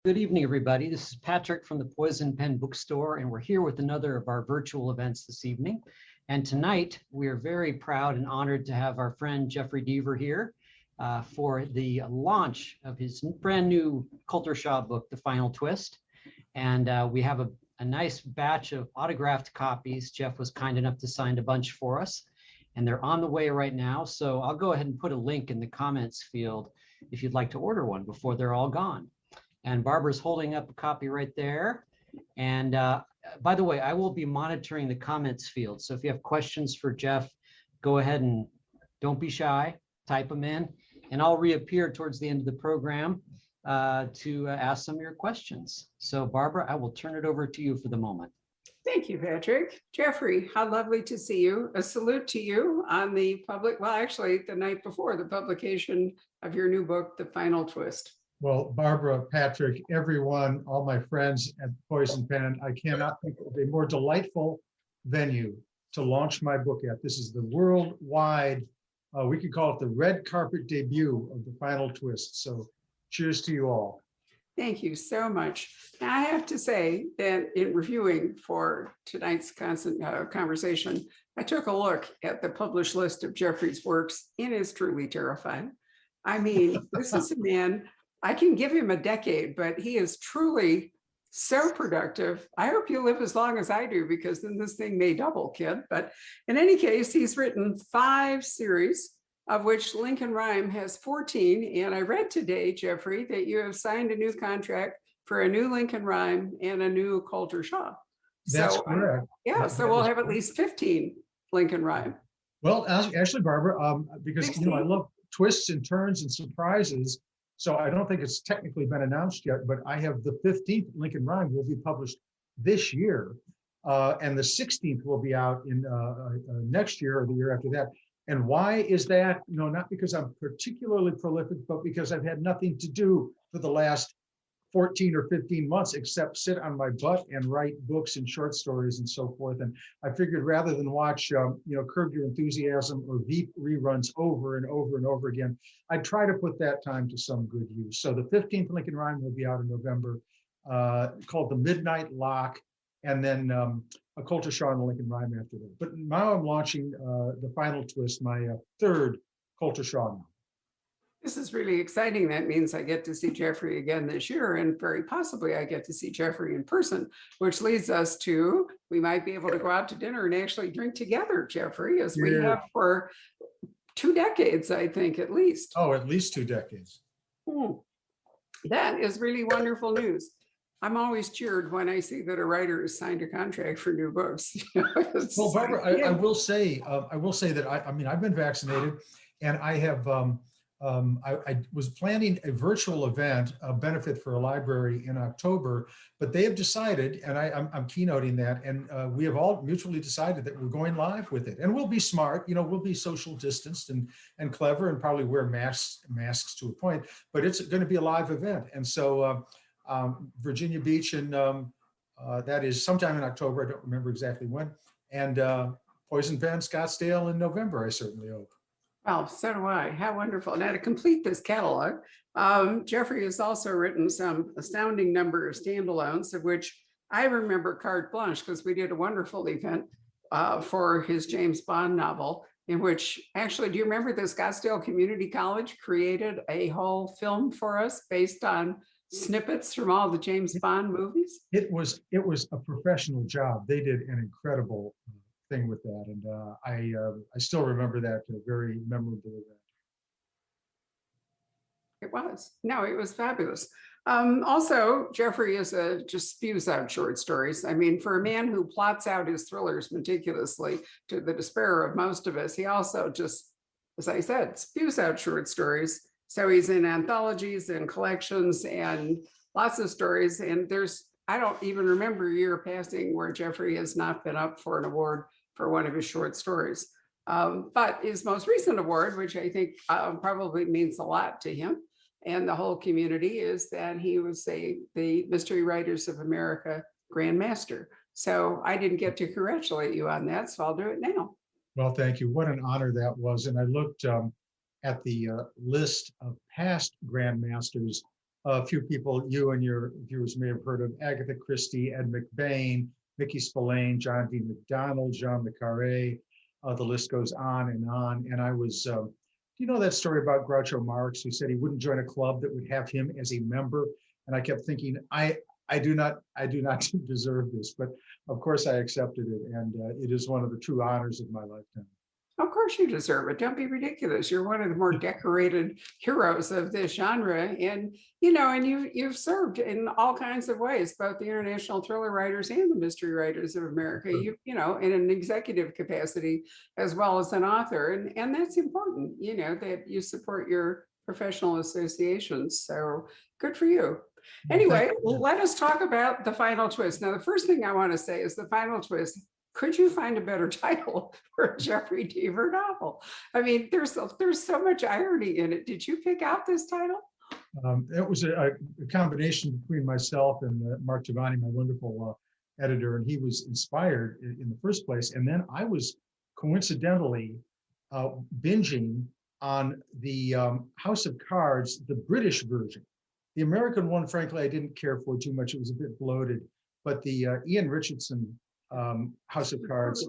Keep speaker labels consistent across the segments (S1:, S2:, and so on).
S1: Good evening, everybody. This is Patrick from the Poison Pen Bookstore, and we're here with another of our virtual events this evening. And tonight, we are very proud and honored to have our friend Jeffery Deaver here for the launch of his brand new Coulter Shaw book, The Final Twist. And we have a nice batch of autographed copies. Jeff was kind enough to sign a bunch for us, and they're on the way right now. So I'll go ahead and put a link in the comments field if you'd like to order one before they're all gone. And Barbara's holding up a copy right there. And by the way, I will be monitoring the comments field. So if you have questions for Jeff, go ahead and don't be shy, type them in, and I'll reappear towards the end of the program to ask some of your questions. So Barbara, I will turn it over to you for the moment.
S2: Thank you, Patrick. Jeffrey, how lovely to see you. A salute to you on the actually the night before the publication of your new book, The Final Twist.
S3: Well, Barbara, Patrick, everyone, all my friends at Poison Pen, I cannot think of a more delightful venue to launch my book at. This is the worldwide, we could call it the red carpet debut of The Final Twist. So cheers to you all.
S2: Thank you so much. Now, I have to say that in reviewing for tonight's conversation, I took a look at the published list of Jeffrey's works and is truly terrifying. I mean, this is a man, I can give him a decade, but he is truly so productive. I hope you live as long as I do, because then this thing may double, kid. But in any case, he's written 5 series, of which Lincoln Rhyme has 14. And I read today, Jeffrey, that you have signed a new contract for a new Lincoln Rhyme and a new Coulter Shaw.
S3: That's correct.
S2: Yeah, so we'll have at least 15 Lincoln Rhyme.
S3: Well, actually, Barbara, because 16. I love twists and turns and surprises. So I don't think it's technically been announced yet, but I have the 15th Lincoln Rhyme will be published this year. And the 16th will be out in next year or the year after that. And why is that? Not because I'm particularly prolific, but because I've had nothing to do for the last 14 or 15 months except sit on my butt and write books and short stories and so forth. And I figured rather than watch, Curb Your Enthusiasm or Veep reruns over and over and over again, I'd try to put that time to some good use. So the 15th Lincoln Rhyme will be out in November, called The Midnight Lock, and then a Coulter Shaw and a Lincoln Rhyme after that. But now I'm launching The Final Twist, my 3rd Coulter Shaw novel.
S2: This is really exciting. That means I get to see Jeffrey again this year, and very possibly I get to see Jeffrey in person, which leads us to, we might be able to go out to dinner and actually drink together, Jeffrey, as we have for 2 decades, I think, at least.
S3: Oh, at least 2 decades.
S2: That is really wonderful news. I'm always cheered when I see that a writer has signed a contract for new books.
S3: Well, Barbara, I will say that I've been vaccinated, and I have. I was planning a virtual event, a benefit for a library in October, but they have decided, and I'm keynoting that, and we have all mutually decided that we're going live with it. And we'll be smart, we'll be social distanced and clever and probably wear masks to a point, but it's going to be a live event. And so Virginia Beach, and that is sometime in October, I don't remember exactly when, and Poison Pen, Scottsdale in November, I certainly hope.
S2: Well, so do I. How wonderful. Now, to complete this catalog, Jeffrey has also written some astounding number of standalones, of which I remember carte blanche, because we did a wonderful event for his James Bond novel, in which, actually, do you remember the Scottsdale Community College created a whole film for us based on snippets from all the James Bond movies?
S3: It was a professional job. They did an incredible thing with that, and I still remember that very memorable event.
S2: It was. No, it was fabulous. Also, Jeffrey just spews out short stories. I mean, for a man who plots out his thrillers meticulously to the despair of most of us, he also just, as I said, spews out short stories. So he's in anthologies and collections and lots of stories. And I don't even remember a year passing where Jeffrey has not been up for an award for one of his short stories. But his most recent award, which I think probably means a lot to him and the whole community, is that he was the Mystery Writers of America Grand Master. So I didn't get to congratulate you on that, so I'll do it now.
S3: Well, thank you. What an honor that was. And I looked at the list of past Grand Masters, a few people you and your viewers may have heard of: Agatha Christie, Ed McBain, Mickey Spillane, John D. McDonald, Jean Le Carré. The list goes on and on. And I was, do you know that story about Groucho Marx, who said he wouldn't join a club that would have him as a member? And I kept thinking, I do not deserve this, but of course I accepted it, and it is one of the true honors of my lifetime.
S2: Of course you deserve it. Don't be ridiculous. You're one of the more decorated heroes of this genre. And, and you've served in all kinds of ways, both the international thriller writers and the mystery writers of America, in an executive capacity, as well as an author. And that's important, that you support your professional associations. So good for you. Anyway, let us talk about the final twist. Now, the first thing I want to say is the final twist. Could you find a better title for a Jeffery Deaver novel? I mean, there's so much irony in it. Did you pick out this title?
S3: It was a combination between myself and Mark Giovanni, my wonderful editor, and he was inspired in the first place. And then I was coincidentally binging on the House of Cards, the British version. The American one, frankly, I didn't care for too much. It was a bit bloated, but the Ian Richardson House of Cards,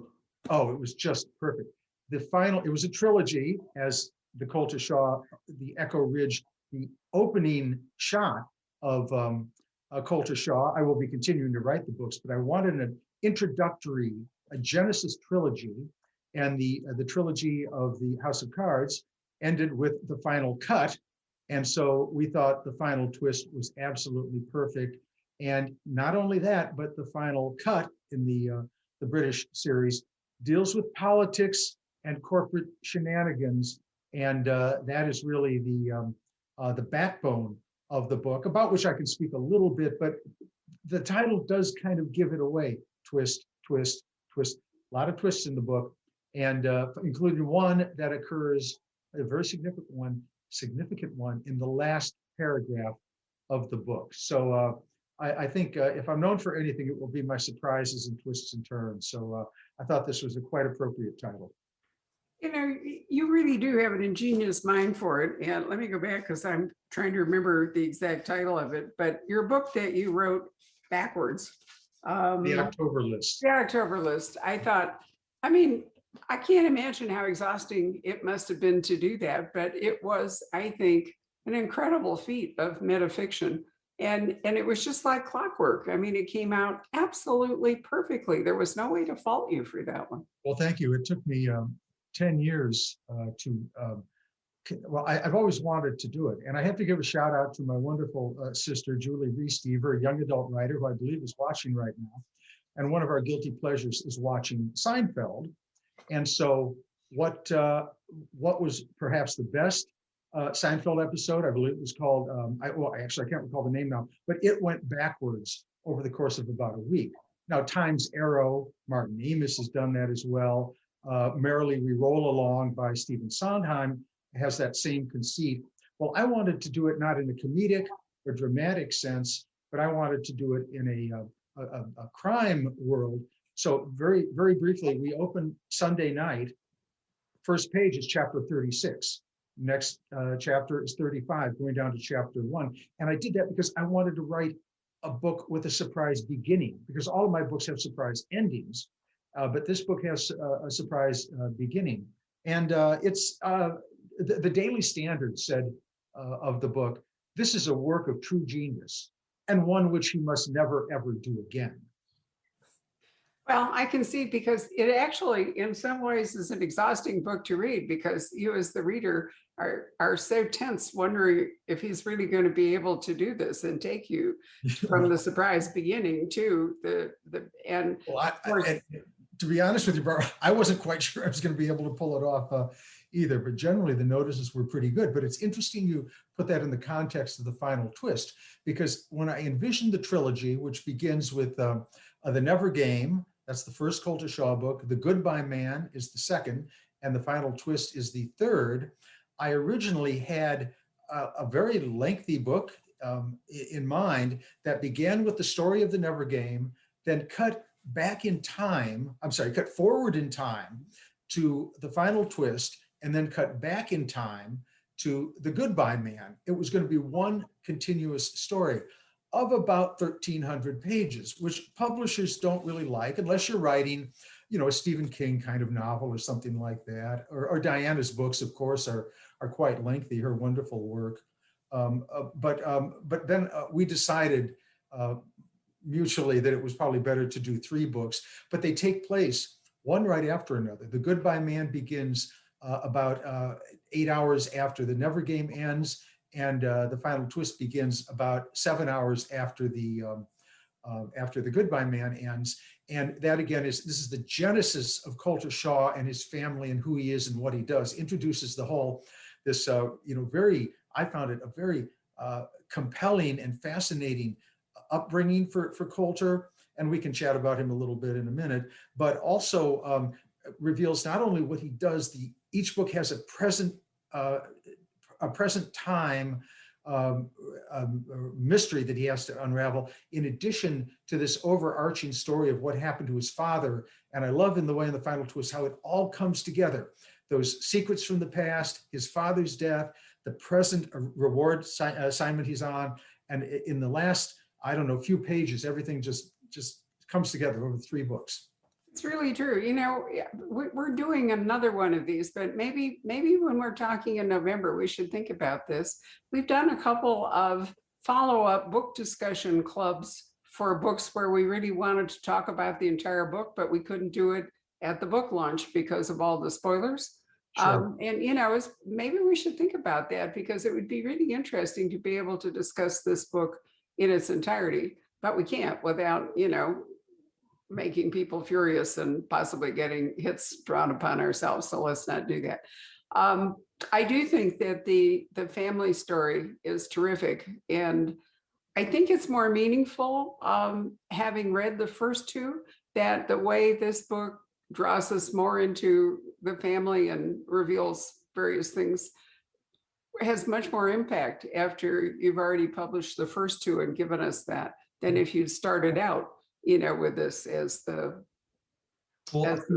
S3: oh, it was just perfect. It was a trilogy, as the Colter Shaw, the Echo Ridge, the opening shot of Colter Shaw. I will be continuing to write the books, but I wanted an introductory, a Genesis trilogy, and the trilogy of the House of Cards ended with the final cut. And so we thought the final twist was absolutely perfect. And not only that, but the final cut in the British series deals with politics and corporate shenanigans, and that is really the backbone of the book, about which I can speak a little bit. But the title does kind of give it away: twist, twist, twist. A lot of twists in the book, and including one that occurs, a very significant one in the last paragraph of the book. So. I think if I'm known for anything, it will be my surprises and twists and turns. So I thought this was a quite appropriate title.
S2: You really do have an ingenious mind for it. And let me go back, because I'm trying to remember the exact title of it. But your book that you wrote backwards.
S3: The October List.
S2: The October List. I thought, I can't imagine how exhausting it must have been to do that. But it was, I think, an incredible feat of metafiction. And it was just like clockwork. I mean, it came out absolutely perfectly. There was no way to fault you for that one.
S3: Well, thank you. It took me 10 years I've always wanted to do it. And I have to give a shout out to my wonderful sister, Julie Reese Deaver, a young adult writer who I believe is watching right now. And one of our guilty pleasures is watching Seinfeld. And so what was perhaps the best Seinfeld episode, I believe it was called, I can't recall the name now, but it went backwards over the course of about a week. Now, Time's Arrow, Martin Amis has done that as well. Merrily We Roll Along by Stephen Sondheim has that same conceit. Well, I wanted to do it not in a comedic or dramatic sense, but I wanted to do it in a crime world. So very, very briefly, we open Sunday night. First page is chapter 36. Next chapter is 35, going down to chapter 1. And I did that because I wanted to write a book with a surprise beginning, because all of my books have surprise endings, but this book has a surprise beginning. And it's the Daily Standard said of the book, this is a work of true genius, and one which he must never, ever do again.
S2: Well, I can see, because it actually, in some ways, is an exhausting book to read, because you as the reader are so tense, wondering if he's really going to be able to do this and take you from the surprise beginning to the end.
S3: Well, to be honest with you, Barbara, I wasn't quite sure I was going to be able to pull it off either, but generally the notices were pretty good. But it's interesting you put that in the context of the final twist, because when I envisioned the trilogy, which begins with the Never Game, that's the first Colter Shaw book, The Goodbye Man is the second, and the final twist is the third, I originally had a very lengthy book in mind that began with the story of the Never Game, then cut forward in time to the final twist, and then cut back in time to The Goodbye Man. It was going to be one continuous story of about 1,300 pages, which publishers don't really like unless you're writing, a Stephen King kind of novel or something like that. Or Diana's books, of course, are quite lengthy, her wonderful work. But then we decided mutually that it was probably better to do 3 books, but they take place one right after another. The Goodbye Man begins about 8 hours after the Never Game ends, and the final twist begins about 7 hours after the Goodbye Man ends. And that again this is the genesis of Colter Shaw and his family and who he is and what he does. Introduces the whole I found it a very compelling and fascinating upbringing for Colter, and we can chat about him a little bit in a minute. But also reveals not only what he does. Each book has a present time mystery that he has to unravel, in addition to this overarching story of what happened to his father. And I love in the final twist how it all comes together. Those secrets from the past, his father's death, the present reward assignment he's on, and in the last, I don't know, few pages, everything just comes together over 3 books.
S2: It's really true. We're doing another one of these, but maybe when we're talking in November, we should think about this. We've done a couple of follow-up book discussion clubs for books where we really wanted to talk about the entire book, but we couldn't do it at the book launch because of all the spoilers.
S3: Sure.
S2: Maybe we should think about that, because it would be really interesting to be able to discuss this book in its entirety, but we can't without, making people furious and possibly getting hits drawn upon ourselves. So let's not do that. I do think that the family story is terrific. And I think it's more meaningful, having read the first 2, that the way this book draws us more into the family and reveals various things has much more impact after you've already published the first 2 and given us that, than if you'd started out with this as the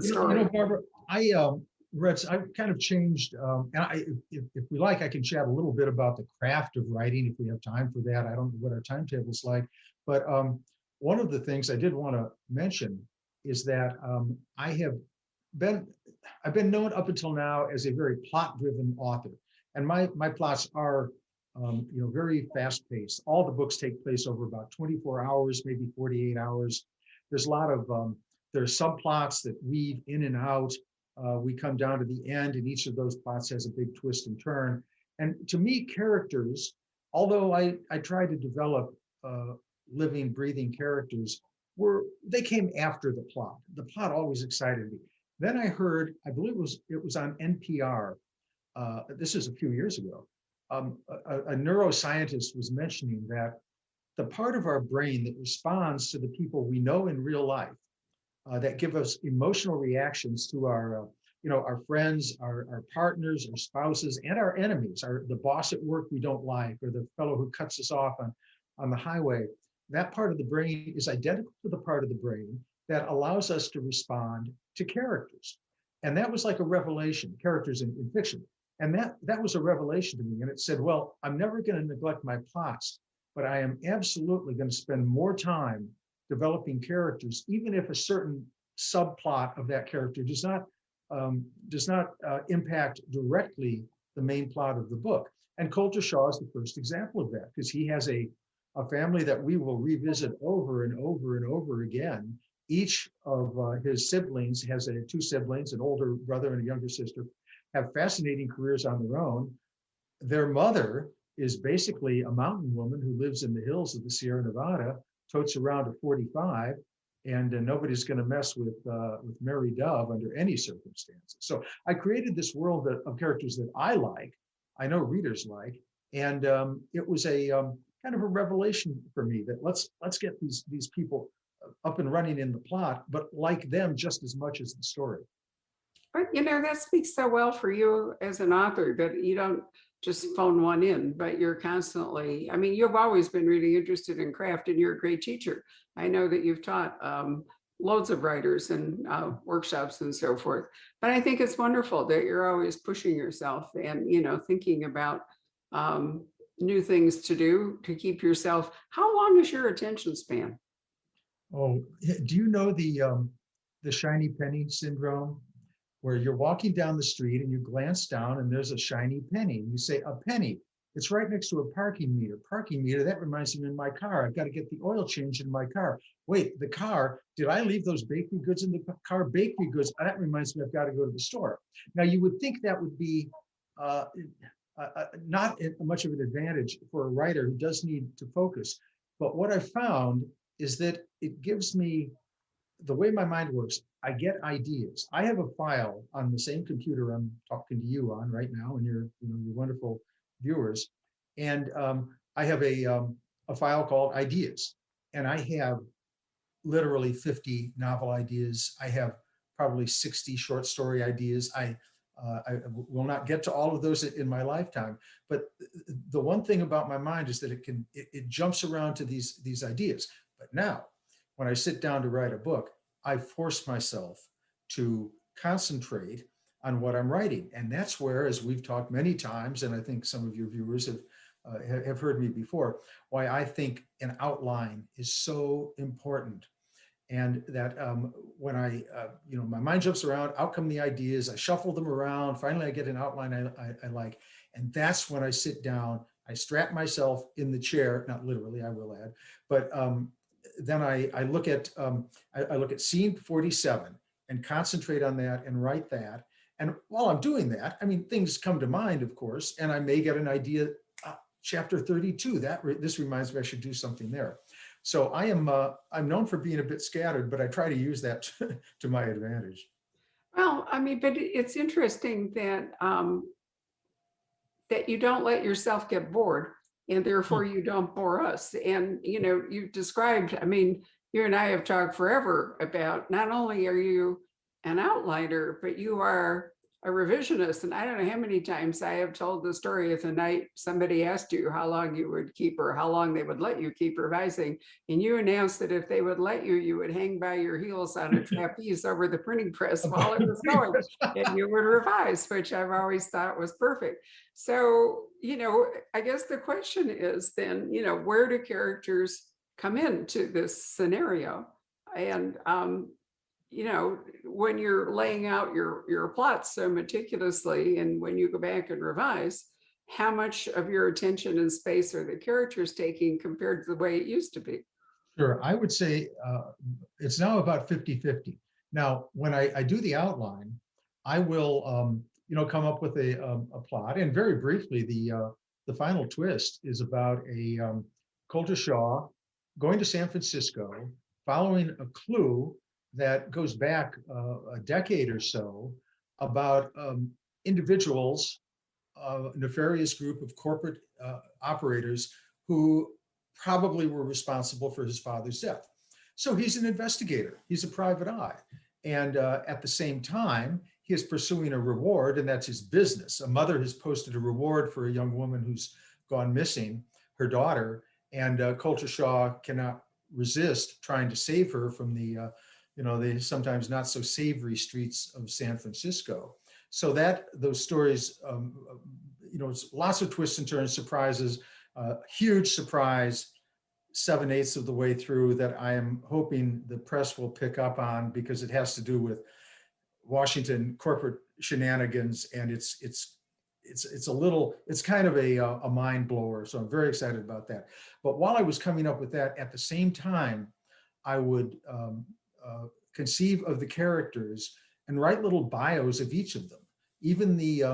S2: story.
S3: Barbara, I've kind of changed, and if we like, I can chat a little bit about the craft of writing if we have time for that. I don't know what our timetable's like, but one of the things I did want to mention is that I've been known up until now as a very plot-driven author, and my plots are very fast-paced. All the books take place over about 24 hours, maybe 48 hours. There's a lot of there's subplots that weave in and out. We come down to the end, and each of those plots has a big twist and turn. And to me, characters, although I tried to develop living, breathing characters, they came after the plot. The plot always excited me. Then I heard, I believe it was on NPR. This is a few years ago. A neuroscientist was mentioning that the part of our brain that responds to the people we know in real life, that give us emotional reactions to our friends, our partners, our spouses, and our enemies, the boss at work we don't like, or the fellow who cuts us off on the highway. That part of the brain is identical to the part of the brain that allows us to respond to characters. And that was like a revelation, characters in fiction. And that was a revelation to me. And it said, well, I'm never going to neglect my plots, but I am absolutely going to spend more time developing characters, even if a certain subplot of that character does not impact directly the main plot of the book. And Colter Shaw is the first example of that, because he has a family that we will revisit over and over and over again. Each of his siblings has 2 siblings, an older brother and a younger sister, have fascinating careers on their own. Their mother is basically a mountain woman who lives in the hills of the Sierra Nevada, totes around a 45, and nobody's going to mess with Mary Dove under any circumstances. So I created this world of characters that I like, I know readers like, and it was a kind of a revelation for me that let's get these people up and running in the plot, but like them just as much as the story.
S2: But that speaks so well for you as an author, that you don't just phone one in, but you're constantly, you've always been really interested in craft, and you're a great teacher. I know that you've taught loads of writers and workshops and so forth. But I think it's wonderful that you're always pushing yourself and, thinking about new things to do to keep yourself. How long is your attention span?
S3: Oh, do you know the shiny penny syndrome? Where you're walking down the street and you glance down and there's a shiny penny and you say, a penny. It's right next to a parking meter. Parking meter, that reminds me of my car. I've got to get the oil change in my car. Wait, the car, did I leave those bakery goods in the car? Bakery goods, that reminds me I've got to go to the store. Now you would think that would be not much of an advantage for a writer who does need to focus. But what I found is that it gives me, the way my mind works, I get ideas. I have a file on the same computer I'm talking to you on right now, and your wonderful viewers. And I have a file called ideas, and I have literally 50 novel ideas. I have probably 60 short story ideas. I will not get to all of those in my lifetime, but the one thing about my mind is that it jumps around to these ideas. But now, when I sit down to write a book, I force myself to concentrate on what I'm writing. And that's where, as we've talked many times, and I think some of your viewers have heard me before, why I think an outline is so important. And that when my mind jumps around, out come the ideas, I shuffle them around, finally I get an outline I like. And that's when I sit down, I strap myself in the chair, not literally, I will add, but then I look at scene 47 and concentrate on that and write that. And while I'm doing that, I mean, things come to mind, of course, and I may get an idea, chapter 32, this reminds me I should do something there. So I'm known for being a bit scattered, but I try to use that to my advantage.
S2: Well, I mean, but it's interesting that you don't let yourself get bored, and therefore you don't bore us. And you described, I mean, you and I have talked forever about, not only are you an outliner, but you are a revisionist. And I don't know how many times I have told the story of the night somebody asked you how long you would keep, or how long they would let you keep revising, and you announced that if they would let you, you would hang by your heels on a trapeze over the printing press while it was going, and you would revise, which I've always thought was perfect. So, I guess the question is then, where do characters come into this scenario? And when you're laying out your plots so meticulously, and when you go back and revise, how much of your attention and space are the characters taking compared to the way it used to be?
S3: Sure, I would say it's now about 50-50. Now, when I do the outline, I will come up with a plot, and very briefly, the final twist is about a Coulter Shaw going to San Francisco, following a clue that goes back a decade or so about individuals, a nefarious group of corporate operators who probably were responsible for his father's death. So he's an investigator, he's a private eye. And at the same time, he is pursuing a reward, and that's his business. A mother has posted a reward for a young woman who's gone missing, her daughter, and Coulter Shaw cannot resist trying to save her from the sometimes not so savory streets of San Francisco. So those stories, lots of twists and turns, surprises, huge surprise, 7/8 of the way through, that I am hoping the press will pick up on, because it has to do with Washington corporate shenanigans, and it's kind of a mind blower. So I'm very excited about that. But while I was coming up with that, at the same time, I would conceive of the characters and write little bios of each of them, even the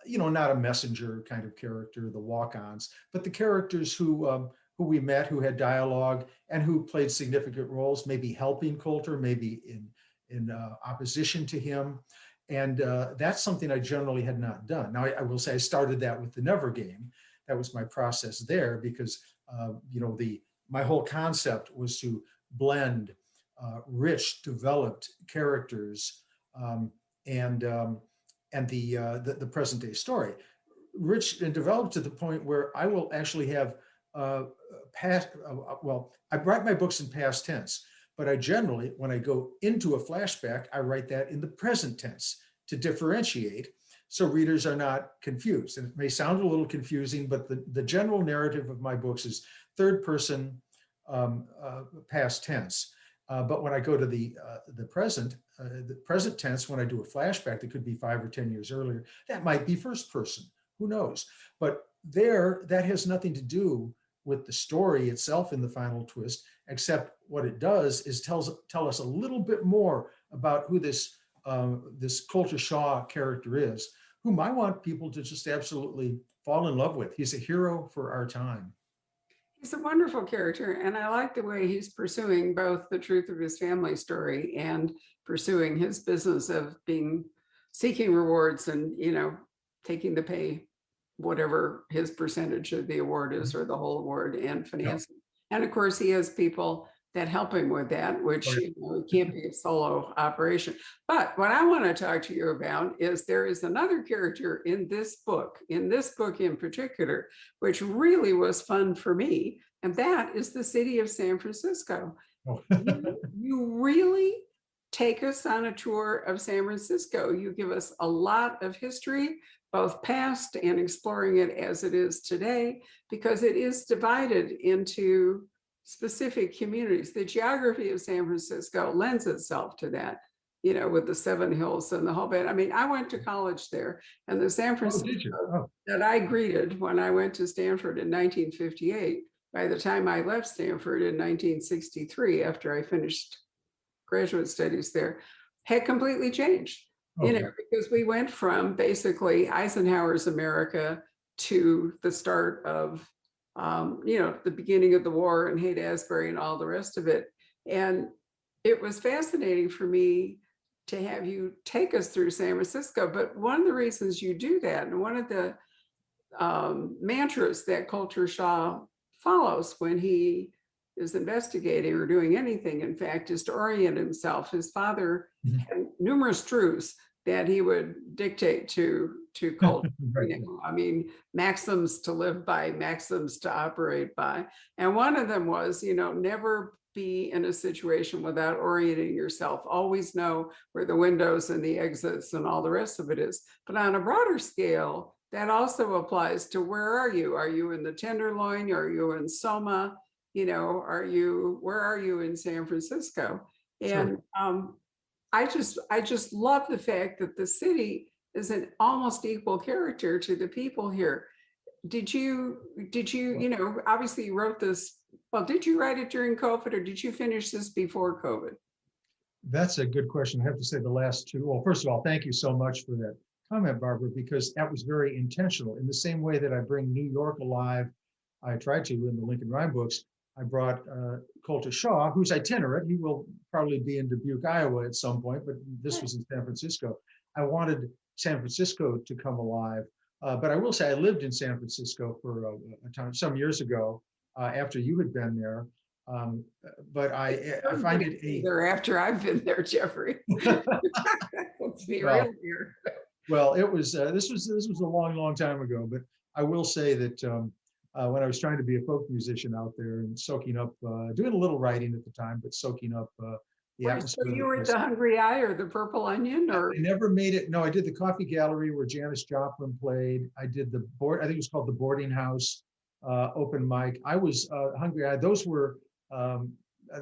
S3: not a messenger kind of character, the walk-ons, but the characters who we met, who had dialogue and who played significant roles, maybe helping Coulter, maybe in opposition to him. And that's something I generally had not done. Now, I will say I started that with the Never Game. That was my process there, because my whole concept was to blend rich, developed characters and the present day story, rich and developed to the point where I will actually have I write my books in past tense, But I generally, when I go into a flashback, I write that in the present tense to differentiate so readers are not confused. And it may sound a little confusing, but the general narrative of my books is third person past tense. But when I go to the present tense, when I do a flashback that could be 5 or 10 years earlier, that might be first person. Who knows? But that has nothing to do with the story itself in the final twist, except what it does is tell us a little bit more about who this Colter Shaw character is, whom I want people to just absolutely fall in love with. He's a hero for our time.
S2: He's a wonderful character, and I like the way he's pursuing both the truth of his family story and pursuing his business of seeking rewards and, taking the pay, whatever his percentage of the award is, or the whole award, and financing. Yeah. And of course, he has people that help him with that, which it can't be a solo operation. But what I want to talk to you about is there is another character in this book in particular, which really was fun for me, and that is the city of San Francisco. Oh. You really take us on a tour of San Francisco. You give us a lot of history, both past and exploring it as it is today, because it is divided into specific communities. The geography of San Francisco lends itself to that, with the Seven Hills and the whole bit. I mean, I went to college there, and the San Francisco that I greeted when I went to Stanford in 1958, by the time I left Stanford in 1963, after I finished graduate studies there, had completely changed. Because we went from basically Eisenhower's America to the start of the beginning of the war and Haight-Ashbury and all the rest of it. And it was fascinating for me to have you take us through San Francisco. But one of the reasons you do that, and one of the mantras that Colter Shaw follows when he is investigating or doing anything, in fact, is to orient himself. His father had numerous truths that he would dictate to Colter. Right. I mean, maxims to live by, maxims to operate by. And one of them was, never be in a situation without orienting yourself. Always know where the windows and the exits and all the rest of it is. But on a broader scale, that also applies to where are you? Are you in the Tenderloin? Are you in Soma? Where are you in San Francisco? And sure. I just love the fact that the city is an almost equal character to the people here. Did you, obviously you wrote this, well, did you write it during COVID, or did you finish this before COVID?
S3: That's a good question. I have to say the last two. Well, first of all, thank you so much for that comment, Barbara, because that was very intentional. In the same way that I bring New York alive, I tried to in the Lincoln Rhyme books, I brought Colter Shaw, who's itinerant. He will probably be in Dubuque, Iowa at some point, but this was in San Francisco. I wanted San Francisco to come alive. But I will say I lived in San Francisco for a time, some years ago, after you had been there. But I find it
S2: there after I've been there, Jeffrey. Let's be real here.
S3: Well, it was this was a long time ago, but I will say that when I was trying to be a folk musician out there and soaking up, doing a little writing at the time, but soaking up the atmosphere.
S2: So you were at the Hungry Eye or the Purple Onion, or?
S3: I never made it. No, I did the Coffee Gallery where Janis Joplin played. I did the I think it was called the Boarding House open mic. I was Hungry Eye. Those were the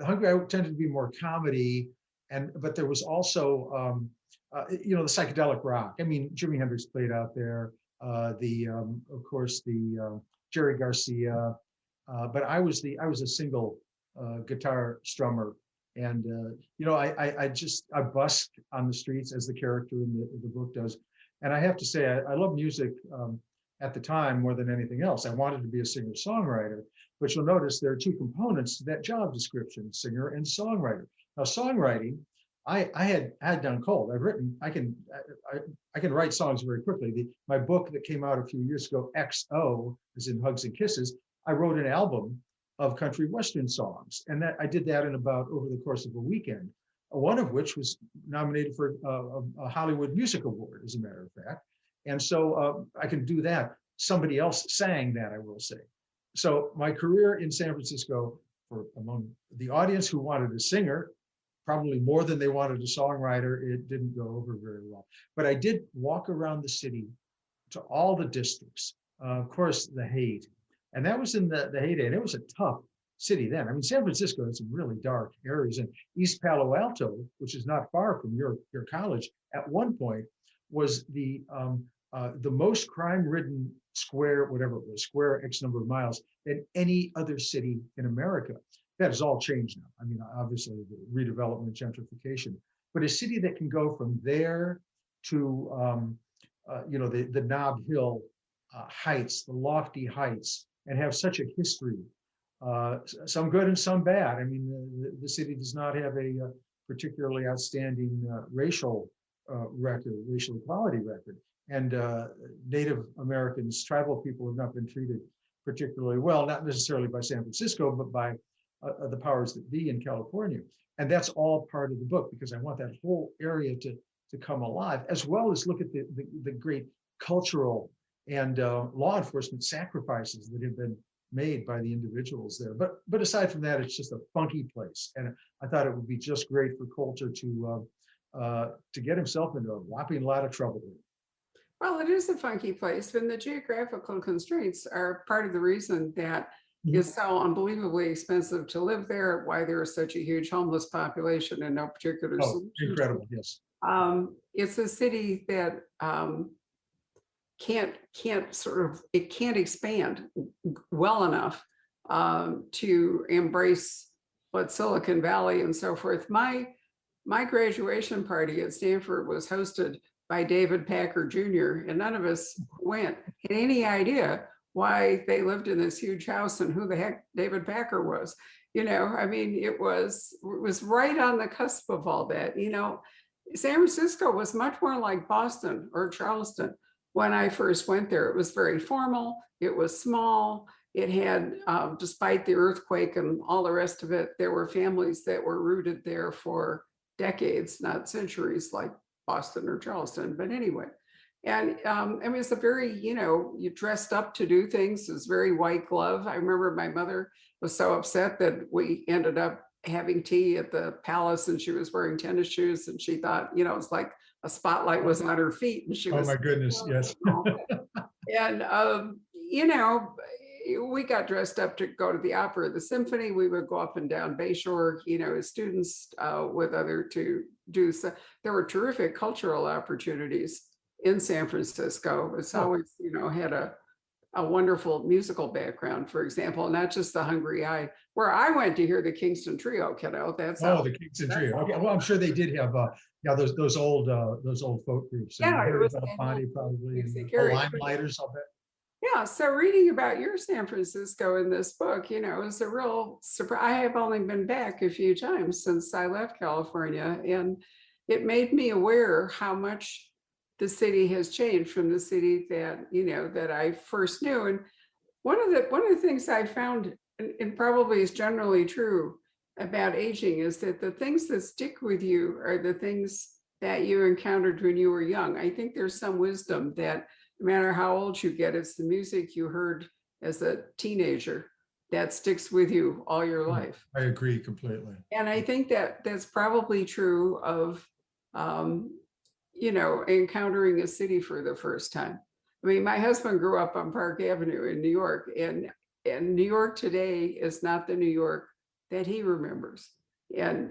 S3: Hungry Eye tended to be more comedy, but there was also the psychedelic rock. I mean, Jimi Hendrix played out there. Of course the Jerry Garcia, but I was a single guitar strummer, and I busked on the streets as the character in the book does, and I have to say I love music at the time more than anything else. I wanted to be a singer-songwriter, but you'll notice there are two components to that job description: singer and songwriter. Now, songwriting, I had done cold. I've written. I can write songs very quickly. My book that came out a few years ago, XO, as in Hugs and Kisses, I wrote an album of country western songs, and I did that in about over the course of a weekend. One of which was nominated for a Hollywood Music Award, as a matter of fact. And so I can do that. Somebody else sang that, I will say. So my career in San Francisco for among the audience who wanted a singer, probably more than they wanted a songwriter, it didn't go over very well. But I did walk around the city to all the districts, of course, the Haight. And that was in the heyday, and it was a tough city then. I mean, San Francisco had some really dark areas, and East Palo Alto, which is not far from your college, at one point was the most crime-ridden square, whatever it was, square X number of miles than any other city in America. That has all changed now. I mean, obviously the redevelopment, gentrification, but a city that can go from there to the Nob Hill heights, the lofty heights, and have such a history, some good and some bad. I mean, the city does not have a particularly outstanding racial equality record. And Native Americans, tribal people have not been treated particularly well, not necessarily by San Francisco, but by the powers that be in California. And that's all part of the book, because I want that whole area to come alive, as well as look at the great cultural and law enforcement sacrifices that have been made by the individuals there. But aside from that, it's just a funky place. And I thought it would be just great for Coulter to get himself into a whopping lot of trouble.
S2: Well, it is a funky place, and the geographical constraints are part of the reason that it's so unbelievably expensive to live there, why there is such a huge homeless population and no particular solution.
S3: Incredible, yes.
S2: It's a city that can't expand well enough to embrace what Silicon Valley and so forth. My graduation party at Stanford was hosted by David Packer Jr., and none of us had any idea why they lived in this huge house and who the heck David Packer was. I mean, it was right on the cusp of all that. San Francisco was much more like Boston or Charleston when I first went there. It was very formal, it was small, it had, despite the earthquake and all the rest of it, there were families that were rooted there for decades, not centuries like Boston or Charleston, but anyway. And it was a very, you dressed up to do things. It was very white glove. I remember my mother was so upset that we ended up having tea at the palace and she was wearing tennis shoes and she thought, it's like a spotlight was on her feet and she was.
S3: Oh my goodness, yes.
S2: And, we got dressed up to go to the opera, the symphony. We would go up and down Bayshore, as students with other to do. So there were terrific cultural opportunities in San Francisco. It's always, had a wonderful musical background, for example, not just the Hungry Eye, where I went to hear the Kingston Trio, kiddo. That's
S3: the Kingston Trio. Okay, well, I'm sure they did have those old folk groups.
S2: Yeah, it was
S3: probably the Limelighters, I'll bet.
S2: Yeah, so reading about your San Francisco in this book, it was a real surprise. I have only been back a few times since I left California, and it made me aware how much the city has changed from the city that, that I first knew. And one of the things I found, and probably is generally true about aging, is that the things that stick with you are the things that you encountered when you were young. I think there's some wisdom that no matter how old you get, it's the music you heard as a teenager that sticks with you all your life.
S3: I agree completely.
S2: And I think that that's probably true of, encountering a city for the first time. I mean, my husband grew up on Park Avenue in New York, and New York today is not the New York that he remembers. And,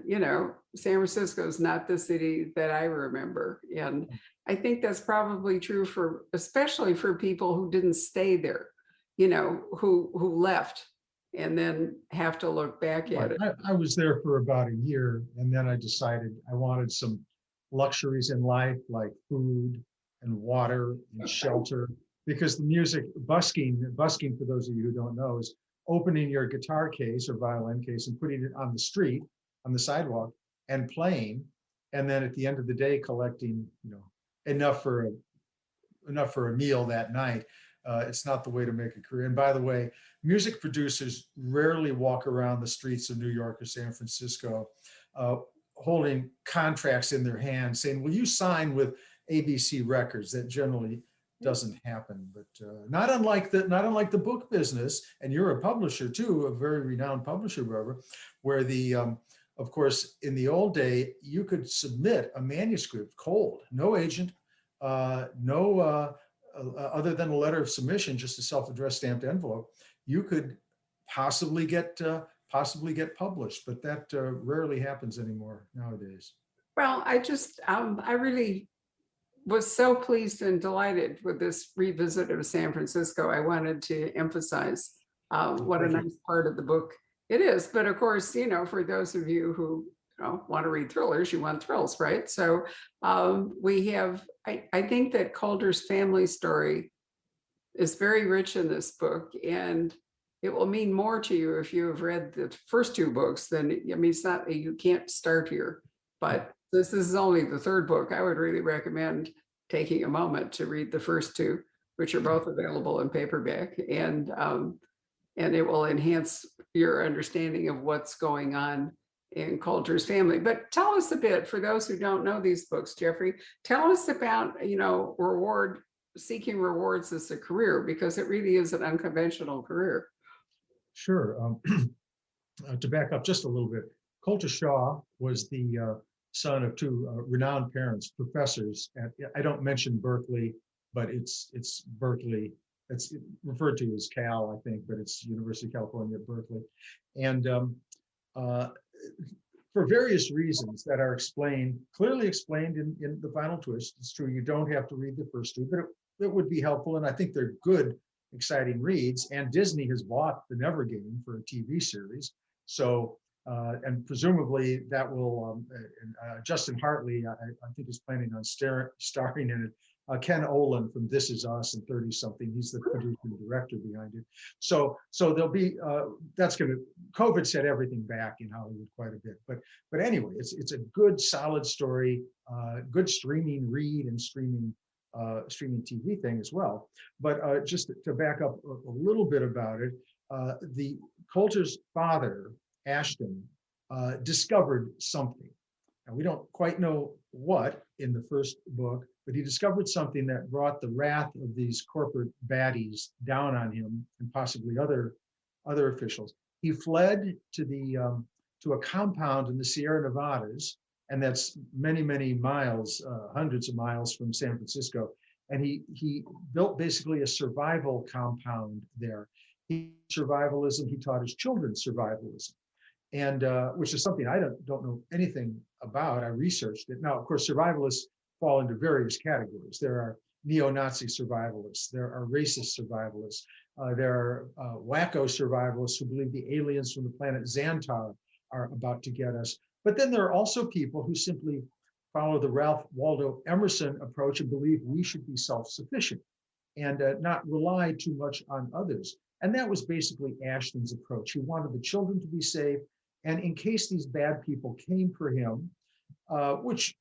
S2: San Francisco is not the city that I remember. And I think that's probably true especially for people who didn't stay there, who left and then have to look back at it.
S3: I was there for about a year, and then I decided I wanted some luxuries in life, like food and water and shelter, because the music, busking for those of you who don't know, is opening your guitar case or violin case and putting it on the street, on the sidewalk, and playing, and then at the end of the day collecting enough for a meal that night. It's not the way to make a career. And by the way, music producers rarely walk around the streets of New York or San Francisco holding contracts in their hands saying, will you sign with ABC Records? That generally doesn't happen. But not unlike the book business, and you're a publisher too, a very renowned publisher, Barbara, where the of course, in the old day, you could submit a manuscript cold, no agent, no other than a letter of submission, just a self-addressed stamped envelope. You could possibly get published, but that rarely happens anymore nowadays.
S2: Well, I really was so pleased and delighted with this revisit of San Francisco. I wanted to emphasize what a
S3: Thank you.
S2: nice part of the book it is. But of course, for those of you who want to read thrillers, you want thrills, right? So we have, I think that Calder's family story is very rich in this book, and it will mean more to you if you have read the first two books. Then, I mean, it's not, you can't start here, but this is only the third book. I would really recommend taking a moment to read the first two, which are both available in paperback, and it will enhance your understanding of what's going on in Coulter's family. But tell us a bit, for those who don't know these books, Jeffrey, tell us about, seeking rewards as a career, because it really is an unconventional career.
S3: Sure. To back up just a little bit, Coulter Shaw was the son of two renowned parents, professors at, I don't mention Berkeley, but it's Berkeley. It's referred to as Cal, I think, but it's University of California at Berkeley. And for various reasons that are clearly explained in the final twist. It's true, you don't have to read the first two, but it would be helpful. And I think they're good, exciting reads. And Disney has bought the Never Game for a TV series. So, and presumably that will, Justin Hartley, I think, is planning on starring in it. Ken Olin from This Is Us and 30 Something, he's the producer and director behind it. So there'll be, COVID set everything back in Hollywood quite a bit. But anyway, it's a good, solid story, good streaming read and streaming TV thing as well. But just to back up a little bit about it, the Coulter's father, Ashton, discovered something. And we don't quite know what in the first book, but he discovered something that brought the wrath of these corporate baddies down on him and possibly other officials. He fled to a compound in the Sierra Nevadas, and that's many, many miles, hundreds of miles from San Francisco. And he built basically a survival compound there. Survivalism, he taught his children survivalism. And which is something I don't know anything about. I researched it. Now, of course, survivalists fall into various categories. There are neo-Nazi survivalists. There are racist survivalists. There are wacko survivalists who believe the aliens from the planet Xantar are about to get us. But then there are also people who simply follow the Ralph Waldo Emerson approach and believe we should be self-sufficient and not rely too much on others. And that was basically Ashton's approach. He wanted the children to be safe. And in case these bad people came for him, which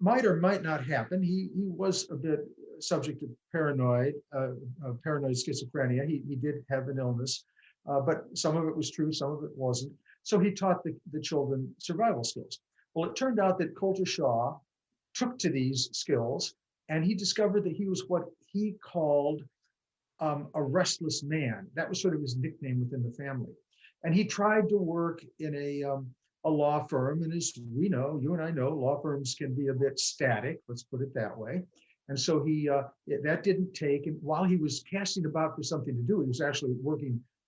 S3: might or might not happen, he was a bit subject to paranoid schizophrenia. He did have an illness, but some of it was true, some of it wasn't. So he taught the children survival skills. Well, it turned out that Coulter Shaw took to these skills, and he discovered that he was what he called a restless man. That was sort of his nickname within the family. And he tried to work in a law firm. And as we know, you and I know, law firms can be a bit static, let's put it that way. And so that didn't take. And while he was casting about for something to do, he was actually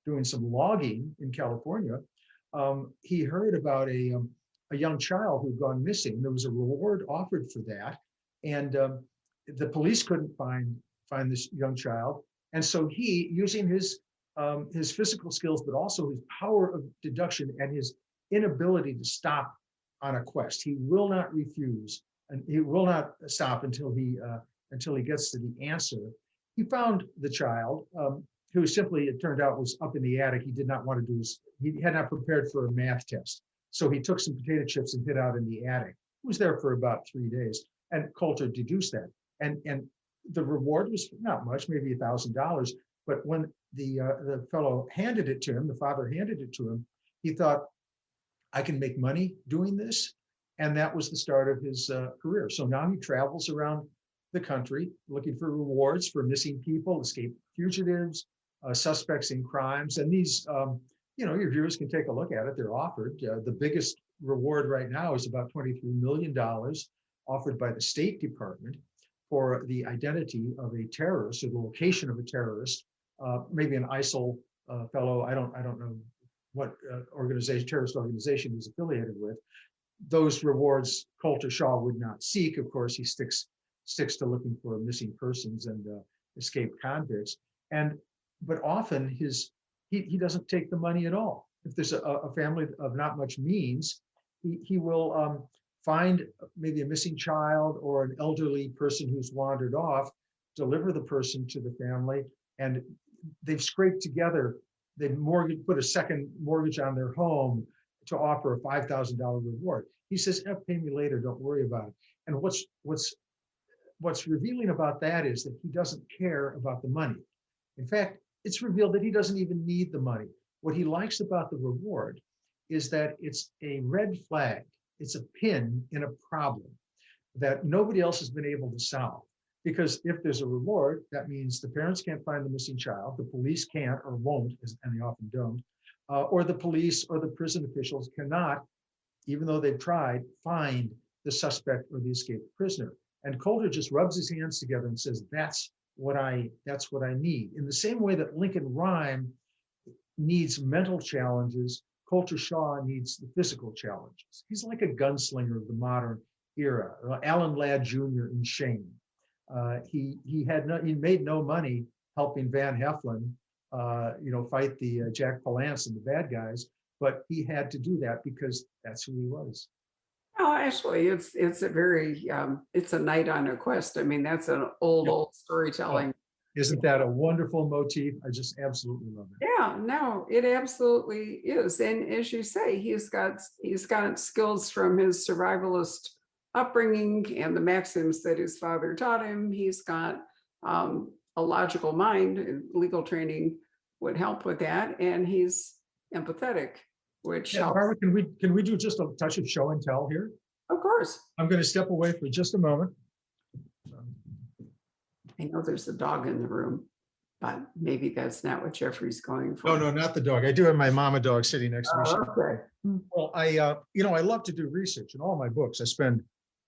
S3: doing some logging in California. He heard about a young child who'd gone missing. There was a reward offered for that. And the police couldn't find this young child. And so he, using his physical skills, but also his power of deduction and his inability to stop on a quest, he will not refuse, and he will not stop until he gets to the answer. He found the child, who simply, it turned out, was up in the attic. He did not want to he had not prepared for a math test. So he took some potato chips and hid out in the attic. He was there for about 3 days, and Coulter deduced that. And the reward was not much, maybe $1,000. But when the fellow handed it to him, the father handed it to him, he thought, I can make money doing this. And that was the start of his career. So now he travels around the country looking for rewards for missing people, escaped fugitives, suspects in crimes. And these, your viewers can take a look at it. They're offered. The biggest reward right now is about $23 million offered by the State Department for the identity of a terrorist or the location of a terrorist, maybe an ISIL fellow. I don't know what terrorist organization he's affiliated with. Those rewards Coulter Shaw would not seek. Of course, he sticks to looking for missing persons and escaped convicts. But often he doesn't take the money at all. If there's a family of not much means, he will find maybe a missing child or an elderly person who's wandered off, deliver the person to the family, and they've scraped together. They've put a second mortgage on their home to offer a $5,000 reward. He says, pay me later, don't worry about it. And what's revealing about that is that he doesn't care about the money. In fact, it's revealed that he doesn't even need the money. What he likes about the reward is that it's a red flag. It's a pin in a problem that nobody else has been able to solve. Because if there's a reward, that means the parents can't find the missing child, the police can't or won't, and they often don't, or the police or the prison officials cannot, even though they've tried, find the suspect or the escaped prisoner. And Coulter just rubs his hands together and says, that's what I need. In the same way that Lincoln Rhyme needs mental challenges, Coulter Shaw needs the physical challenges. He's like a gunslinger of the modern era, Alan Ladd Jr. in Shane. He made no money helping Van Heflin, fight the Jack Palance and the bad guys, but he had to do that because that's who he was.
S2: Well, actually, it's a very it's a knight on a quest. I mean, that's an old storytelling.
S3: Isn't that a wonderful motif? I just absolutely love it.
S2: Yeah, no, it absolutely is. And as you say, he's got skills from his survivalist upbringing and the maxims that his father taught him. He's got a logical mind, and legal training would help with that. And he's empathetic, which helps.
S3: Barbara, can we do just a touch of show and tell here?
S2: Of course.
S3: I'm going to step away for just a moment.
S2: I know there's a dog in the room, but maybe that's not what Jeffrey's going for.
S3: No, not the dog. I do have my mama dog sitting next to me.
S2: Okay.
S3: Well, I love to do research in all my books. I spend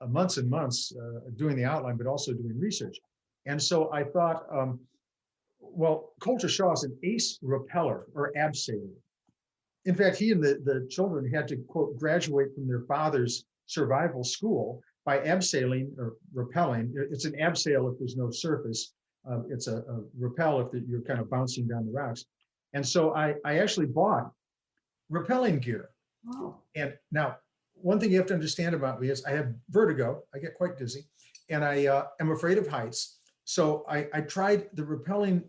S3: months and months doing the outline, but also doing research. And so I thought, Coulter Shaw is an ace repeller or abseiler. In fact, he and the children had to, quote, graduate from their father's survival school by abseiling or rappelling. It's an abseil if there's no surface. It's a rappel if you're kind of bouncing down the rocks. And so I actually bought rappelling gear.
S2: Oh.
S3: And now, one thing you have to understand about me is I have vertigo. I get quite dizzy, and I am afraid of heights. So I tried the rappelling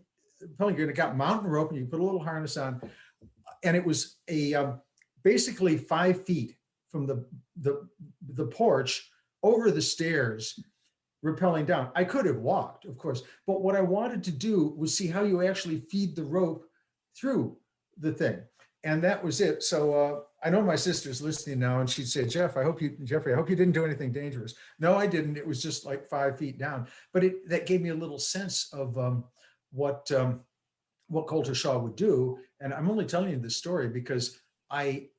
S3: gear, and it got mountain rope, and you put a little harness on, and it was basically 5 feet from the porch over the stairs, rappelling down. I could have walked, of course, but what I wanted to do was see how you actually feed the rope through the thing. And that was it. So I know my sister's listening now, and she'd say, Jeffrey, I hope you didn't do anything dangerous. No, I didn't. It was just like 5 feet down. But that gave me a little sense of what Coulter Shaw would do. And I'm only telling you this story because I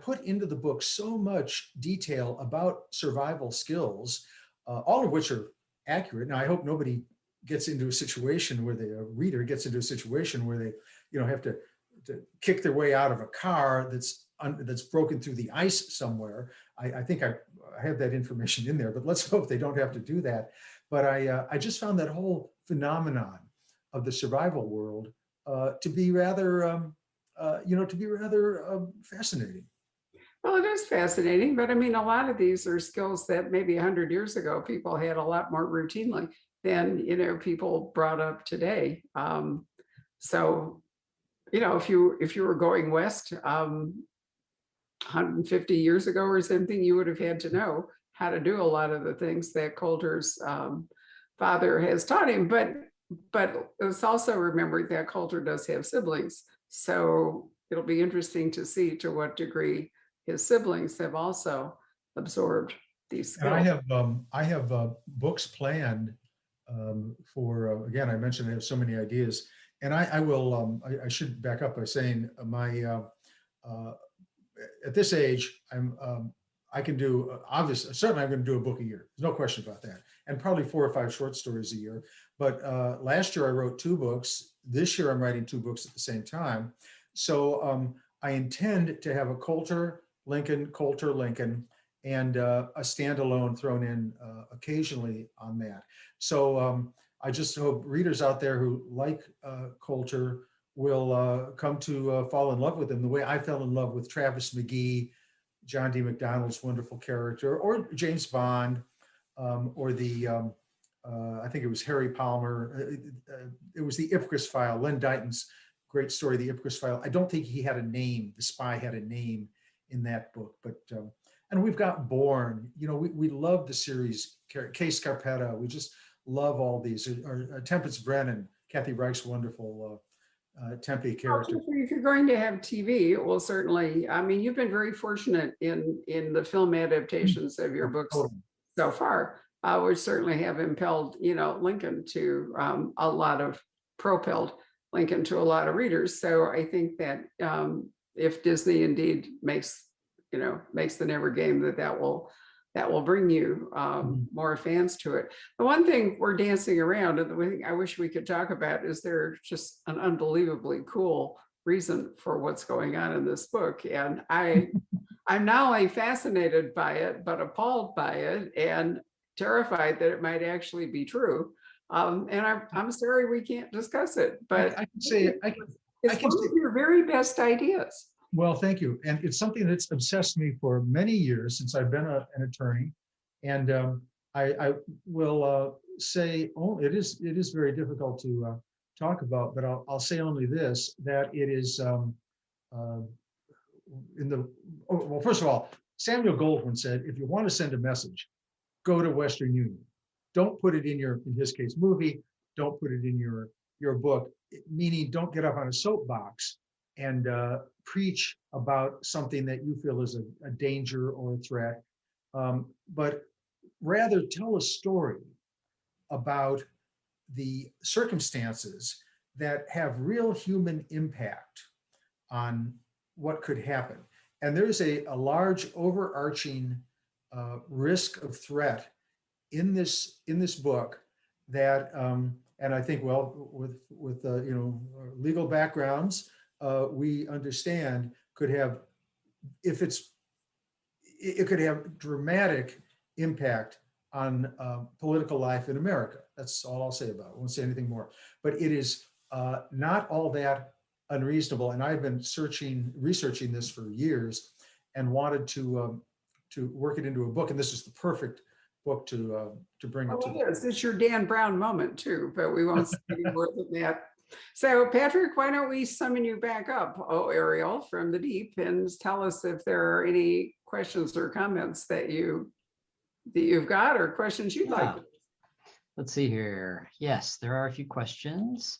S3: put into the book so much detail about survival skills, all of which are accurate. Now, I hope nobody gets into a situation where a reader gets into a situation where they, have to kick their way out of a car that's broken through the ice somewhere. I think I have that information in there, but let's hope they don't have to do that. But I just found that whole phenomenon of the survival world to be rather fascinating.
S2: Well, it is fascinating, but I mean, a lot of these are skills that maybe 100 years ago people had a lot more routinely than people brought up today. So, if you were going west 150 years ago or something, you would have had to know how to do a lot of the things that Coulter's father has taught him. But let's also remember that Coulter does have siblings, so it'll be interesting to see to what degree his siblings have also absorbed these skills.
S3: And I have books planned for, again, I mentioned I have so many ideas. And I should back up by saying at this age, I can do, obviously, certainly I'm going to do a book a year. There's no question about that. And probably 4 or 5 short stories a year. But last year I wrote 2 books. This year I'm writing 2 books at the same time. So I intend to have a Coulter, Lincoln, and a standalone thrown in occasionally on that. So I just hope readers out there who like Coulter will come to fall in love with him the way I fell in love with Travis McGee, John D. McDonald's wonderful character, or James Bond, or I think it was Harry Palmer. It was the Ipcress File, Len Dighton's great story, the Ipcress File. I don't think he had a name, the spy had a name in that book, but, and we've got Bourne, we love the series, Kay Scarpetta, we just love all these, or Tempest Brennan, Kathy Reich's wonderful Tempe character.
S2: If you're going to have TV, it will certainly, I mean, you've been very fortunate in the film adaptations of your books so far, which certainly have impelled, Lincoln to propelled Lincoln to a lot of readers. So I think that if Disney indeed makes the Never Game, that will bring you more fans to it. The one thing we're dancing around, and the one thing I wish we could talk about, is there's just an unbelievably cool reason for what's going on in this book. And I'm not only fascinated by it, but appalled by it and terrified that it might actually be true. And I'm sorry we can't discuss it, but
S3: I can say
S2: it's one of your very best ideas.
S3: Well, thank you. And it's something that's obsessed me for many years since I've been an attorney. And I will say, it is very difficult to talk about, but I'll say only this, that it is well, first of all, Samuel Goldwyn said, if you want to send a message, go to Western Union. Don't put it in his case, movie. Don't put it in your book, meaning don't get up on a soapbox and preach about something that you feel is a danger or a threat, but rather tell a story about the circumstances that have real human impact on what could happen. And there's a large overarching risk of threat in this book that, and I think, well, with legal backgrounds, we understand it could have dramatic impact on political life in America. That's all I'll say about it. I won't say anything more. But it is not all that unreasonable. And I've been researching this for years, and wanted to work it into a book. And this is the perfect book to bring it to.
S2: It is. It's your Dan Brown moment too, but we won't say any more than that. So Patrick, why don't we summon you back up, Ariel, from the deep, and tell us if there are any questions or comments that you've got, or questions you'd like.
S1: Let's see here. Yes, there are a few questions.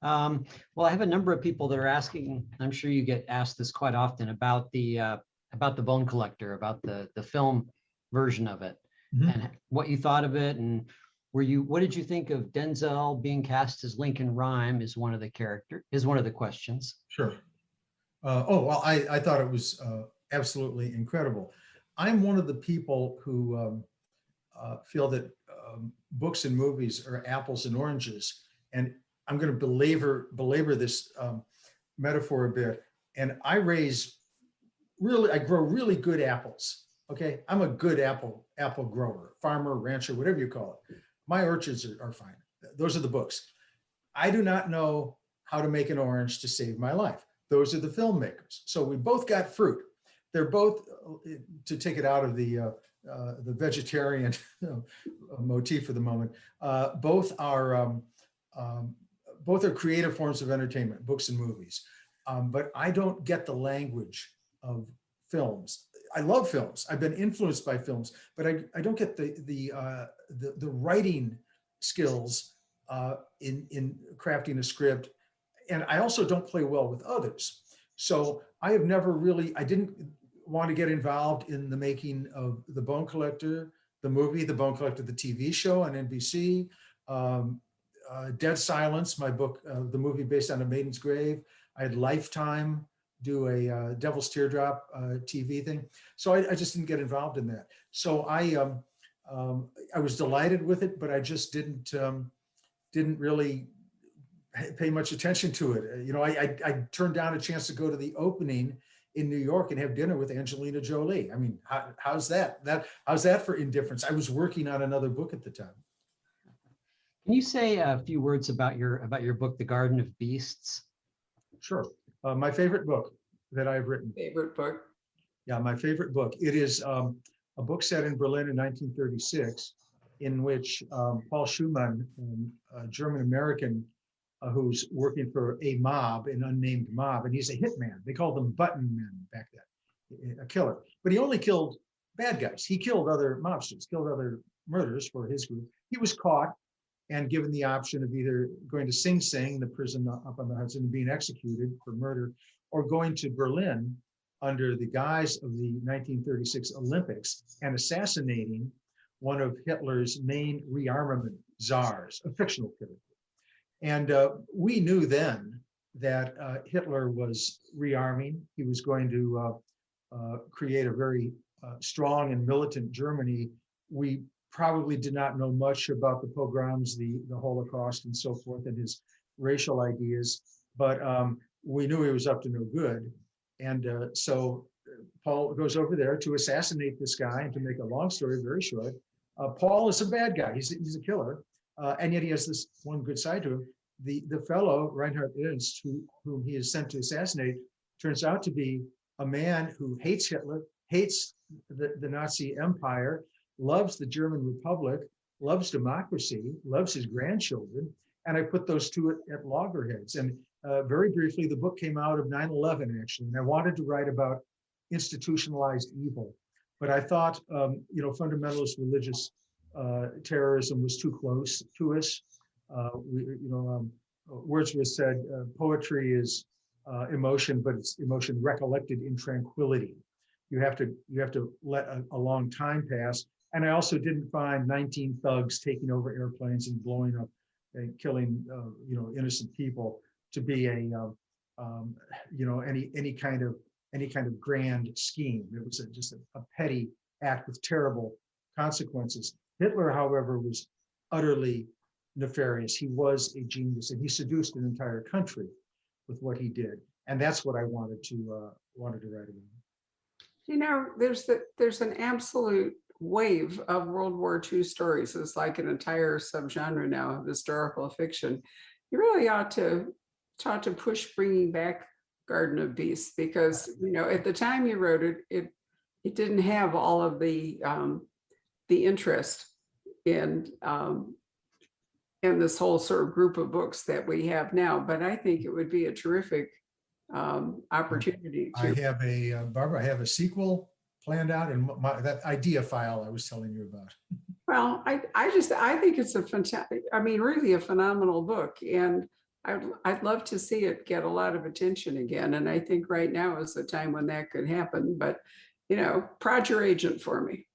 S1: Well, I have a number of people that are asking, I'm sure you get asked this quite often, about the Bone Collector, about the film version of it, and what you thought of it, and what did you think of Denzel being cast as Lincoln Rhyme is one of the questions.
S3: Sure. Well, I thought it was absolutely incredible. I'm one of the people who feel that books and movies are apples and oranges. And I'm going to belabor this metaphor a bit. And I grow really good apples. Okay. I'm a good apple grower, farmer, rancher, whatever you call it. My orchards are fine. Those are the books. I do not know how to make an orange to save my life. Those are the filmmakers. So we both got fruit. They're both, to take it out of the vegetarian motif for the moment, both are creative forms of entertainment, books and movies. But I don't get the language of films. I love films. I've been influenced by films, but I don't get the writing skills in crafting a script, and I also don't play well with others. So I didn't want to get involved in the making of The Bone Collector, the movie, The Bone Collector, the TV show on NBC, Dead Silence, my book, the movie based on A Maiden's Grave. I had Lifetime do a Devil's Teardrop TV thing. So I just didn't get involved in that. So I was delighted with it, but I just didn't really pay much attention to it. You know, I turned down a chance to go to the opening in New York and have dinner with Angelina Jolie. I mean, how's that? How's that for indifference? I was working on another book at the time.
S1: Can you say a few words about your book, The Garden of Beasts?
S3: Sure. My favorite book that I've written.
S2: Favorite book?
S3: Yeah, my favorite book. It is a book set in Berlin in 1936, in which Paul Schumann, a German-American who's working for a mob, an unnamed mob, and he's a hitman. They called them button men back then, a killer. But he only killed bad guys. He killed other mobsters, killed other murderers for his group. He was caught and given the option of either going to Sing Sing, the prison up on the Hudson, and being executed for murder, or going to Berlin under the guise of the 1936 Olympics and assassinating one of Hitler's main rearmament czars, a fictional character. And we knew then that Hitler was rearming. He was going to create a very strong and militant Germany. We probably did not know much about the pogroms, the Holocaust and so forth, and his racial ideas, but we knew he was up to no good. And so Paul goes over there to assassinate this guy, and to make a long story very short, Paul is a bad guy. He's a killer. And yet he has this one good side to him. The fellow, Reinhard Ernst, whom he is sent to assassinate, turns out to be a man who hates Hitler, hates the Nazi Empire, loves the German Republic, loves democracy, loves his grandchildren. And I put those two at loggerheads. And very briefly, the book came out of 9/11, actually. And I wanted to write about institutionalized evil. But I thought, fundamentalist religious terrorism was too close to us. Wordsworth said, poetry is emotion, but it's emotion recollected in tranquility. You have to let a long time pass. And I also didn't find 19 thugs taking over airplanes and blowing up and killing, innocent people to be any kind of grand scheme. It was just a petty act with terrible consequences. Hitler, however, was utterly nefarious. He was a genius, and he seduced an entire country with what he did. And that's what I wanted to write about.
S2: There's an absolute wave of World War II stories. It's like an entire subgenre now of historical fiction. You really ought to push bringing back Garden of Beasts, because at the time you wrote it didn't have all of the interest in this whole sort of group of books that we have now. But I think it would be a terrific opportunity.
S3: Barbara, I have a sequel planned out, and that idea file I was telling you about.
S2: Well, I think it's really a phenomenal book, and I'd love to see it get a lot of attention again. And I think right now is the time when that could happen. But prod your agent for me.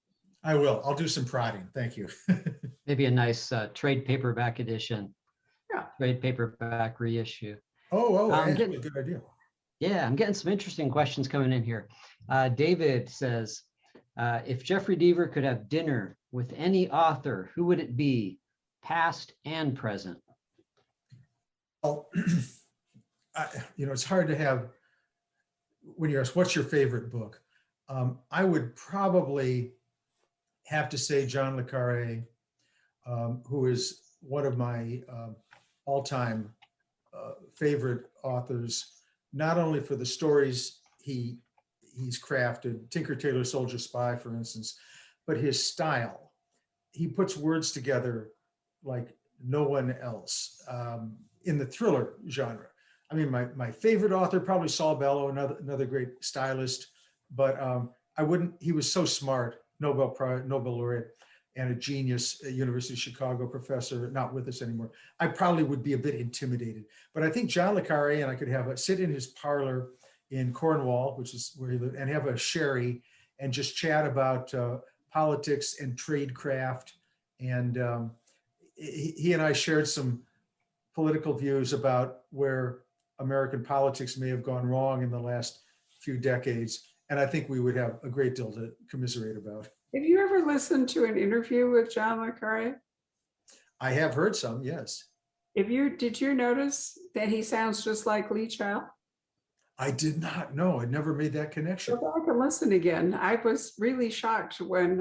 S3: I will. I'll do some prodding. Thank you.
S1: Maybe a nice trade paperback edition.
S2: Yeah.
S1: Trade paperback reissue.
S3: Actually, a good idea.
S1: Yeah, I'm getting some interesting questions coming in here. David says, if Jeffery Deaver could have dinner with any author, who would it be, past and present?
S3: Well, it's hard to have, when you ask, what's your favorite book? I would probably have to say John le Carré, who is one of my all-time favorite authors, not only for the stories he's crafted, Tinker, Tailor, Soldier, Spy, for instance, but his style. He puts words together like no one else in the thriller genre. I mean, my favorite author, probably Saul Bellow, another great stylist, but he was so smart, Nobel laureate, and a genius, a University of Chicago professor, not with us anymore. I probably would be a bit intimidated, but I think John le Carré, and I could sit in his parlor in Cornwall, which is where he lived, and have a sherry and just chat about politics and tradecraft. And he and I shared some political views about where American politics may have gone wrong in the last few decades. And I think we would have a great deal to commiserate about.
S2: Have you ever listened to an interview with John le Carre?
S3: I have heard some, yes.
S2: Did you notice that he sounds just like Lee Child?
S3: I did not know. I never made that connection.
S2: Go back and listen again. I was really shocked when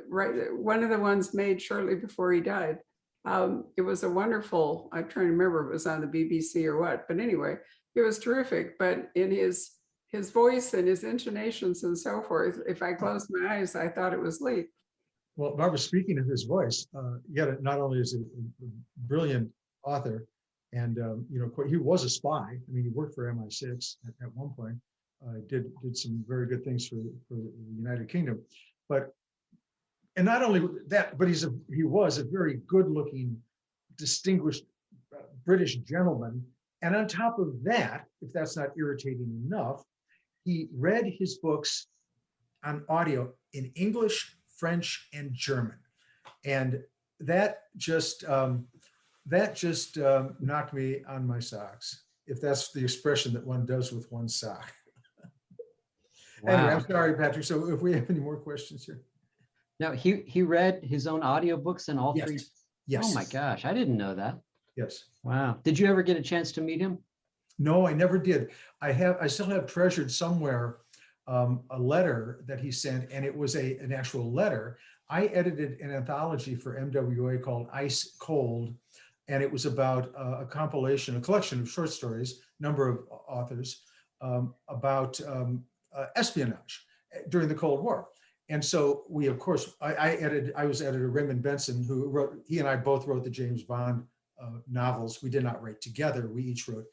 S2: one of the ones made shortly before he died. It was a wonderful, I'm trying to remember if it was on the BBC or what, but anyway, it was terrific. But in his voice and his intonations and so forth, if I closed my eyes, I thought it was Lee.
S3: Well, Barbara, speaking of his voice, yet not only is he a brilliant author, and he was a spy. I mean, he worked for MI6 at one point. Did some very good things for the United Kingdom, and not only that, but he was a very good-looking, distinguished British gentleman. And on top of that, if that's not irritating enough, he read his books on audio in English, French, and German, and that just knocked me on my socks, if that's the expression that one does with one sock.
S1: Wow.
S3: Anyway, I'm sorry, Patrick. So if we have any more questions here.
S1: Now, he read his own audiobooks in all three.
S3: Yes.
S1: Oh my gosh, I didn't know that.
S3: Yes.
S1: Wow. Did you ever get a chance to meet him?
S3: No, I never did. I still have treasured somewhere a letter that he sent, and it was an actual letter. I edited an anthology for MWA called Ice Cold, and it was about a collection of short stories, number of authors, about espionage during the Cold War. And so we, of course, I was editor Raymond Benson, he and I both wrote the James Bond novels. We did not write together. We each wrote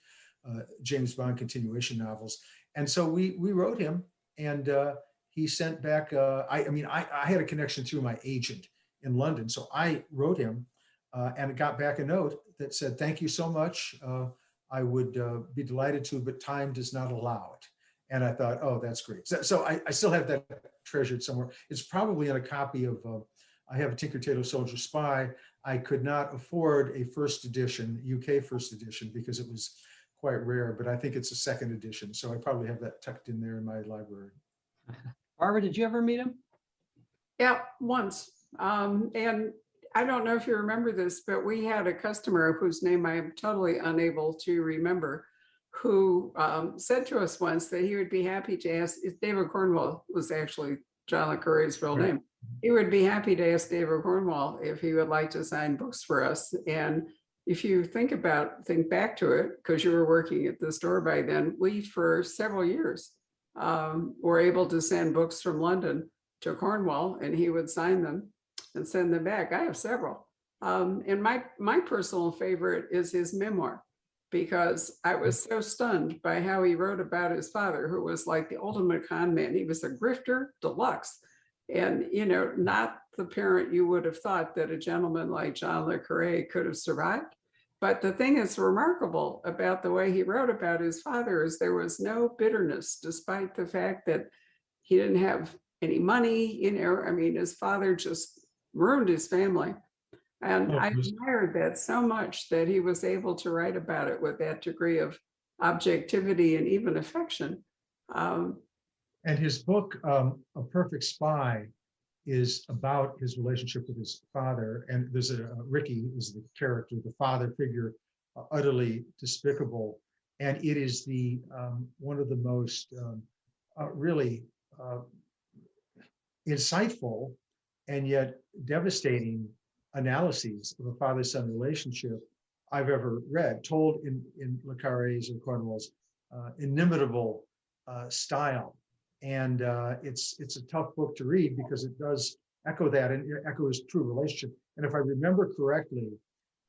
S3: James Bond continuation novels. And so we wrote him, and he sent back, I had a connection through my agent in London. So I wrote him and got back a note that said, "Thank you so much. I would be delighted to, but time does not allow it." And I thought, oh, that's great. So I still have that treasured somewhere. It's probably in a copy of, I have a Tinker Tailor Soldier Spy. I could not afford a first edition, UK first edition, because it was quite rare, but I think it's a second edition. So I probably have that tucked in there in my library.
S1: Barbara, did you ever meet him?
S2: Yeah, once. And I don't know if you remember this, but we had a customer whose name I am totally unable to remember, who said to us once that he would be happy to ask, if David Cornwall was actually John le Carre's real name, he would be happy to ask David Cornwall if he would like to sign books for us. And if you think back to it, because you were working at the store by then, we for several years were able to send books from London to Cornwall, and he would sign them and send them back. I have several. And my personal favorite is his memoir, because I was so stunned by how he wrote about his father, who was like the ultimate con man. He was a grifter deluxe, and not the parent you would have thought that a gentleman like John le Carre could have survived. But the thing that's remarkable about the way he wrote about his father is there was no bitterness, despite the fact that he didn't have any money. I mean, his father just ruined his family. And I admired that so much, that he was able to write about it with that degree of objectivity and even affection.
S3: And his book, A Perfect Spy, is about his relationship with his father. And there's Ricky is the character, the father figure, utterly despicable. And it is one of the most really insightful and yet devastating analyses of a father-son relationship I've ever read, told in le Carre's or Cornwall's inimitable style. And it's a tough book to read, because it does echo that and echo his true relationship. And if I remember correctly,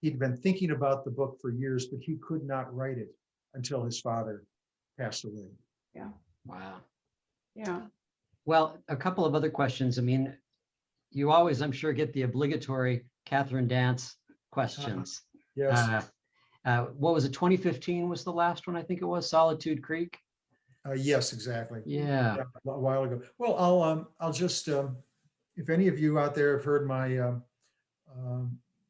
S3: he'd been thinking about the book for years, but he could not write it until his father passed away.
S2: Yeah.
S1: Wow.
S2: Yeah.
S1: Well, a couple of other questions. I mean, you always, I'm sure, get the obligatory Catherine Dance questions.
S3: Yes.
S1: What was it? 2015 was the last one, I think it was, Solitude Creek.
S3: Yes, exactly.
S1: Yeah.
S3: A while ago. Well, I'll just, if any of you out there have heard my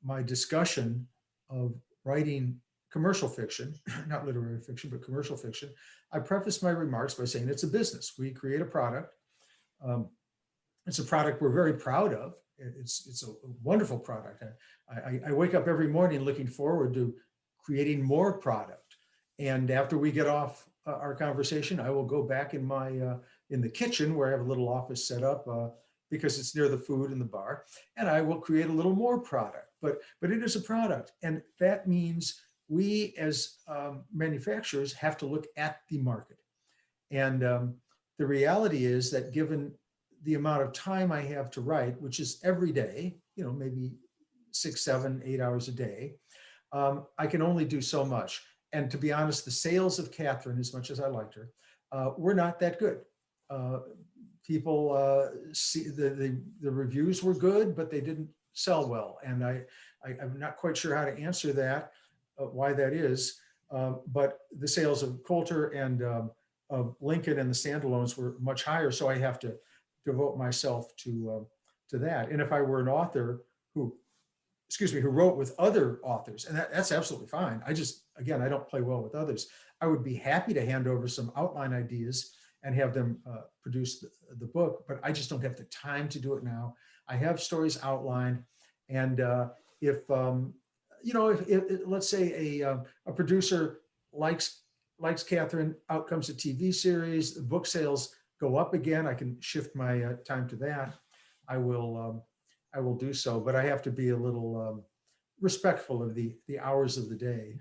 S3: my discussion of writing commercial fiction, not literary fiction, but commercial fiction, I preface my remarks by saying it's a business. We create a product. It's a product we're very proud of. It's a wonderful product. I wake up every morning looking forward to creating more product. And after we get off our conversation, I will go back in my in the kitchen where I have a little office set up because it's near the food and the bar, and I will create a little more product. But it is a product, and that means we as manufacturers have to look at the market. And the reality is that given the amount of time I have to write, which is every day, maybe 6, 7, 8 hours a day, I can only do so much. And to be honest, the sales of Catherine, as much as I liked her, were not that good. People see the reviews were good, but they didn't sell well. And I'm not quite sure how to answer that, why that is. But the sales of Coulter and of Lincoln and the standalones were much higher. So I have to devote myself to that. And if I were an author who wrote with other authors, and that's absolutely fine. I don't play well with others. I would be happy to hand over some outline ideas and have them produce the book, but I just don't have the time to do it now. I have stories outlined, and if let's say a producer likes Catherine, out comes a TV series, the book sales go up again, I can shift my time to that. I will do so, but I have to be a little respectful of the hours of the day.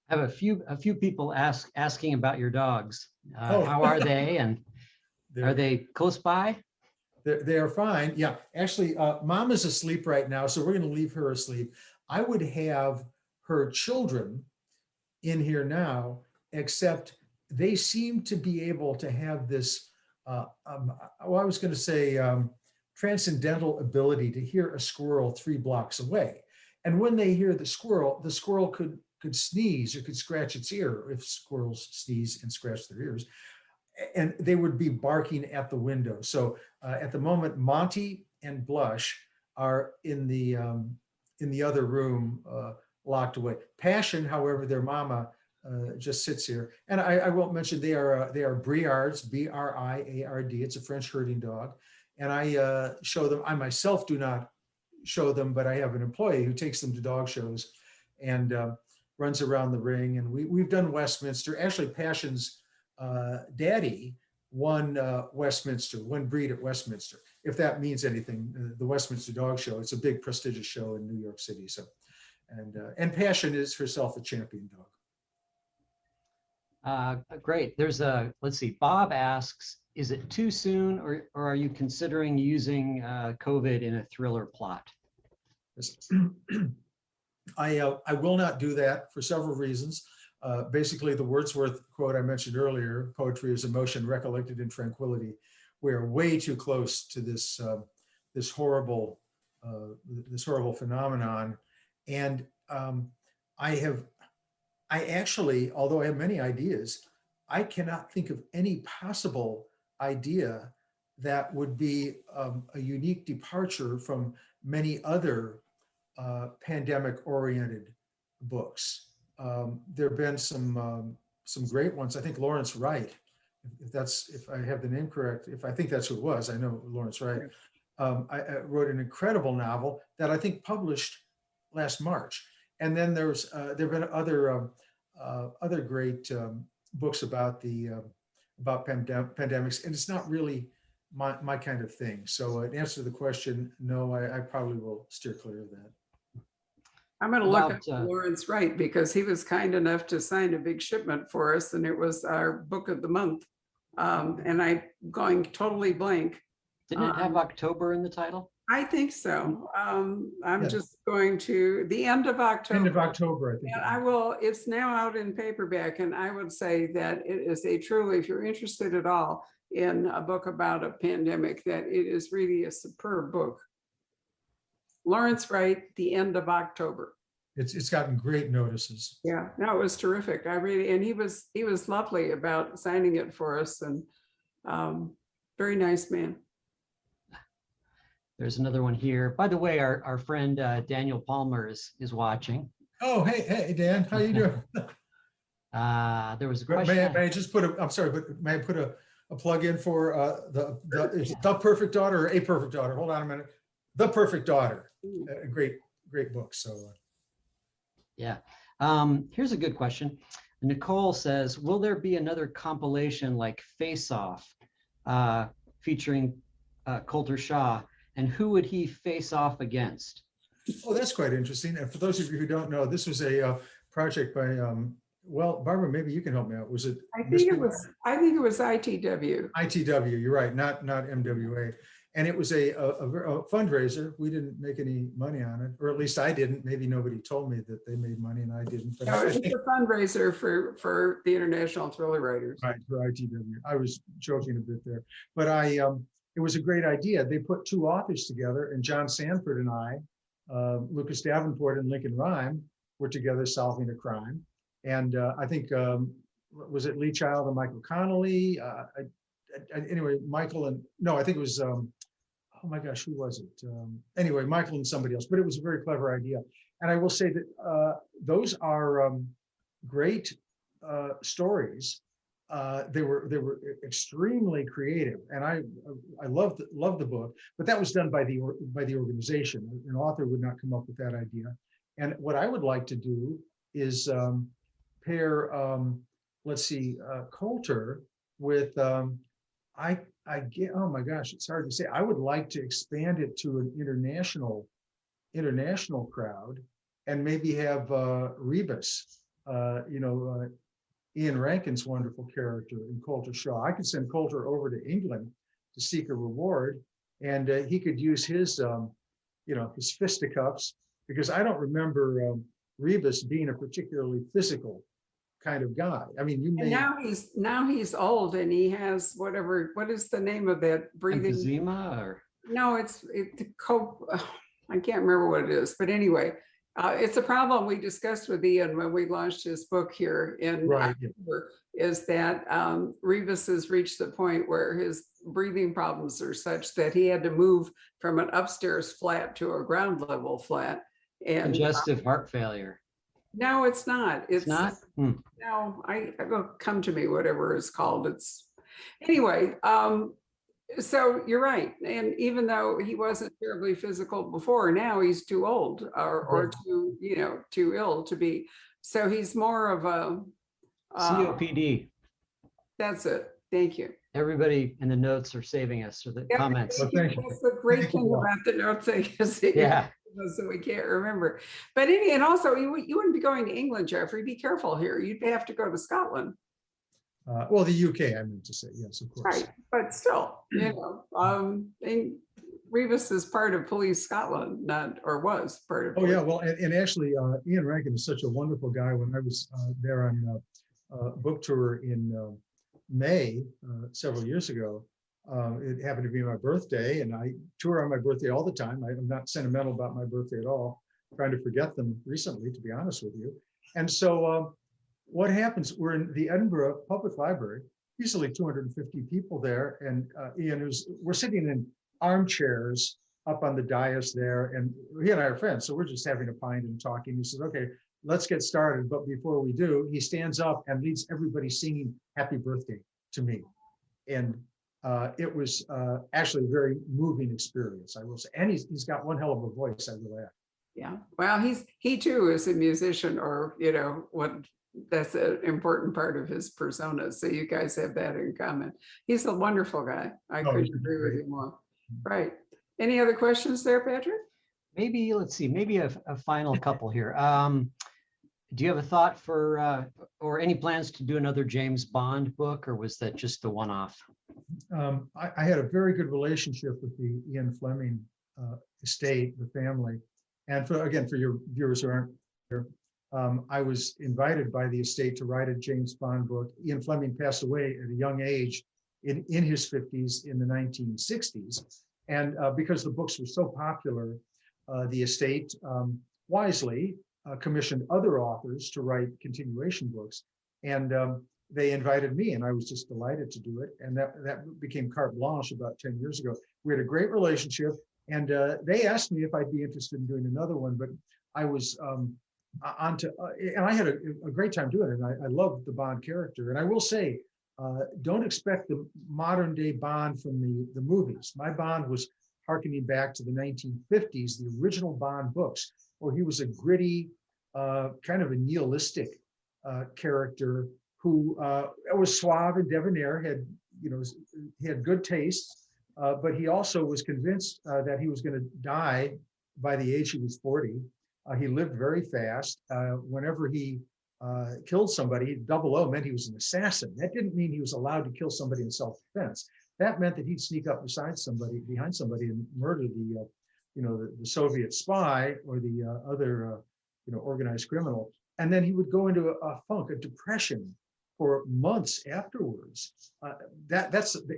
S1: I have a few people asking about your dogs.
S3: Oh.
S1: How are they, and are they close by?
S3: They are fine. Yeah, actually, Mom is asleep right now, so we're going to leave her asleep. I would have her children in here now, except they seem to be able to have this, I was going to say, transcendental ability to hear a squirrel 3 blocks away. And when they hear the squirrel could sneeze or could scratch its ear, if squirrels sneeze and scratch their ears, and they would be barking at the window. So at the moment, Monty and Blush are in the other room, locked away. Passion, however, their mama just sits here. And I won't mention they are Briards, B-R-I-A-R-D. It's a French herding dog. And I show them. I myself do not show them, but I have an employee who takes them to dog shows and runs around the ring. And we've done Westminster. Actually, Passion's daddy won breed at Westminster, if that means anything. The Westminster Dog Show. It's a big prestigious show in New York City. So, and Passion is herself a champion dog.
S1: Great. Let's see, Bob asks, is it too soon, or are you considering using COVID in a thriller plot?
S3: I will not do that for several reasons. Basically, the Wordsworth quote I mentioned earlier, poetry is emotion recollected in tranquility. We are way too close to this horrible phenomenon. And I actually, although I have many ideas, I cannot think of any possible idea that would be a unique departure from many other pandemic-oriented books. There have been some great ones. I think Lawrence Wright, if I have the name correct, if I think that's who it was, I know Lawrence Wright. I wrote an incredible novel that I think published last March. And then there've been other great books about pandemics, and it's not really my kind of thing. So in answer to the question, no, I probably will steer clear of that.
S2: I'm going to look at Lawrence Wright, because he was kind enough to sign a big shipment for us, and it was our book of the month. And I'm going totally blank.
S1: Didn't it have October in the title?
S2: I think so. I'm just going to the end of October.
S3: End of October, I think.
S2: And it's now out in paperback, and I would say that it is a truly, if you're interested at all in a book about a pandemic, that it is really a superb book. Lawrence Wright, The End of October.
S3: It's gotten great notices.
S2: Yeah, no, it was terrific. And he was lovely about signing it for us, and very nice man.
S1: There's another one here. By the way, our friend Daniel Palmer is watching.
S3: Oh, hey, Dan, how you doing?
S1: There was a
S3: May
S1: question.
S3: I just put I'm sorry, but may I put a plug in for the Perfect Daughter or A Perfect Daughter? Hold on a minute. The Perfect Daughter, a great book. So
S1: Yeah. Here's a good question. Nicole says, will there be another compilation like Face Off featuring Coulter Shaw? And who would he face off against?
S3: oh, that's quite interesting. And for those of you who don't know, this was a project by well, Barbara, maybe you can help me out. Was it?
S2: I think it was ITW.
S3: ITW, you're right, not MWA. And it was a fundraiser. We didn't make any money on it, or at least I didn't. Maybe nobody told me that they made money and I didn't. But
S2: No, it's a fundraiser for the International Thriller Writers.
S3: Right, for ITW. I was joking a bit there, but it was a great idea. They put two authors together, and John Sanford and I, Lucas Davenport and Lincoln Rhyme, were together solving a crime. And I think, was it Lee Child and Michael Connolly? Anyway, Michael and, no, I think it was, oh my gosh, who was it? Anyway, Michael and somebody else, but it was a very clever idea. And I will say that those are great stories. They were extremely creative, and I loved the book. But that was done by the organization. An author would not come up with that idea. And what I would like to do is pair, let's see, Coulter with I get. Oh my gosh, it's hard to say. I would like to expand it to an international crowd, and maybe have Rebus. Ian Rankin's wonderful character in Coulter Shaw. I could send Coulter over to England to seek a reward, and he could use his, his fisticuffs, because I don't remember Rebus being a particularly physical kind of guy. I mean, you may.
S2: And now he's old, and he has whatever. What is the name of that breathing?
S1: Emphysema, or
S2: No, it's the cope. I can't remember what it is, but anyway. It's a problem we discussed with Ian when we launched his book here in October, is that Rebus has reached the point where his breathing problems are such that he had to move from an upstairs flat to a ground level flat. And
S1: congestive heart failure.
S2: No, it's not.
S1: It's not?
S2: No, I will come to me, whatever it's called. It's anyway. So you're right. And even though he wasn't terribly physical before, now he's too old or too ill to be. So he's more of a
S1: COPD.
S2: That's it. Thank you.
S1: Everybody in the notes are saving us, or the comments.
S3: Well, thank you.
S2: That's the great thing about the note thing, is that so we can't remember. But and also you wouldn't be going to England, Jeffrey. Be careful here. You'd have to go to Scotland.
S3: Well, the UK, I meant to say, yes, of course.
S2: Right, but still, and Rebus is part of Police Scotland, was part of.
S3: Oh yeah, well, and actually, Ian Rankin is such a wonderful guy. When I was there on book tour in May several years ago, it happened to be my birthday, and I tour on my birthday all the time. I'm not sentimental about my birthday at all. I'm trying to forget them recently, to be honest with you. And so. What happens, we're in the Edinburgh Public Library, easily 250 people there, and we're sitting in armchairs up on the dais there, and he and I are friends, so we're just having a pint and talking. He says, okay, let's get started, but before we do, he stands up and leads everybody singing happy birthday to me. And it was actually a very moving experience, I will say. And he's got one hell of a voice, I will add.
S2: Yeah, well, he too is a musician, or that's an important part of his persona. So you guys have that in common. He's a wonderful guy. I couldn't agree with you more. Right. Any other questions there, Patrick?
S1: Maybe, let's see, maybe a final couple here. Do you have a thought for, or any plans to do another James Bond book, or was that just the one-off?
S3: I had a very good relationship with the Ian Fleming estate, the family. And for your viewers who aren't here, I was invited by the estate to write a James Bond book. Ian Fleming passed away at a young age in his 50s in the 1960s. And because the books were so popular, the estate wisely commissioned other authors to write continuation books. And they invited me, and I was just delighted to do it. And that became carte blanche about 10 years ago. We had a great relationship. And they asked me if I'd be interested in doing another one, but I was and I had a great time doing it. And I loved the Bond character. And I will say, don't expect the modern day Bond from the movies. My Bond was harkening back to the 1950s, the original Bond books, where he was a gritty, kind of a nihilistic character who was suave and debonair, he had good taste, but he also was convinced that he was going to die by the age he was 40. He lived very fast. Whenever he killed somebody, 00 meant he was an assassin. That didn't mean he was allowed to kill somebody in self-defense. That meant that he'd sneak up behind somebody and murder the Soviet spy or the other, organized criminal. And then he would go into a funk, a depression for months afterwards.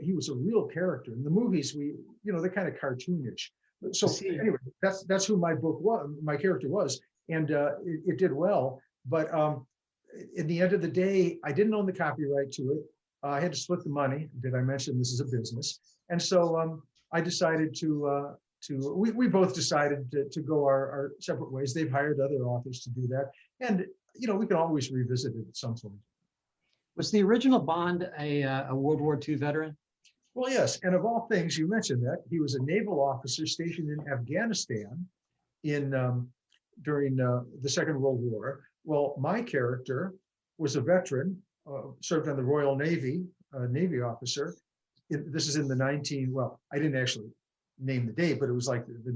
S3: He was a real character. In the movies, they're kind of cartoonish. So anyway, that's who my character was, and it did well. But in the end of the day, I didn't own the copyright to it. I had to split the money. Did I mention this is a business? And so I decided we both decided to go our separate ways. They've hired other authors to do that, and we can always revisit it at some point.
S1: Was the original Bond a World War II veteran?
S3: Well, yes, and of all things, you mentioned that he was a naval officer stationed in Afghanistan during the Second World War. Well, my character was a veteran, served on the Royal Navy, Navy officer. This is in I didn't actually name the date, but it was like the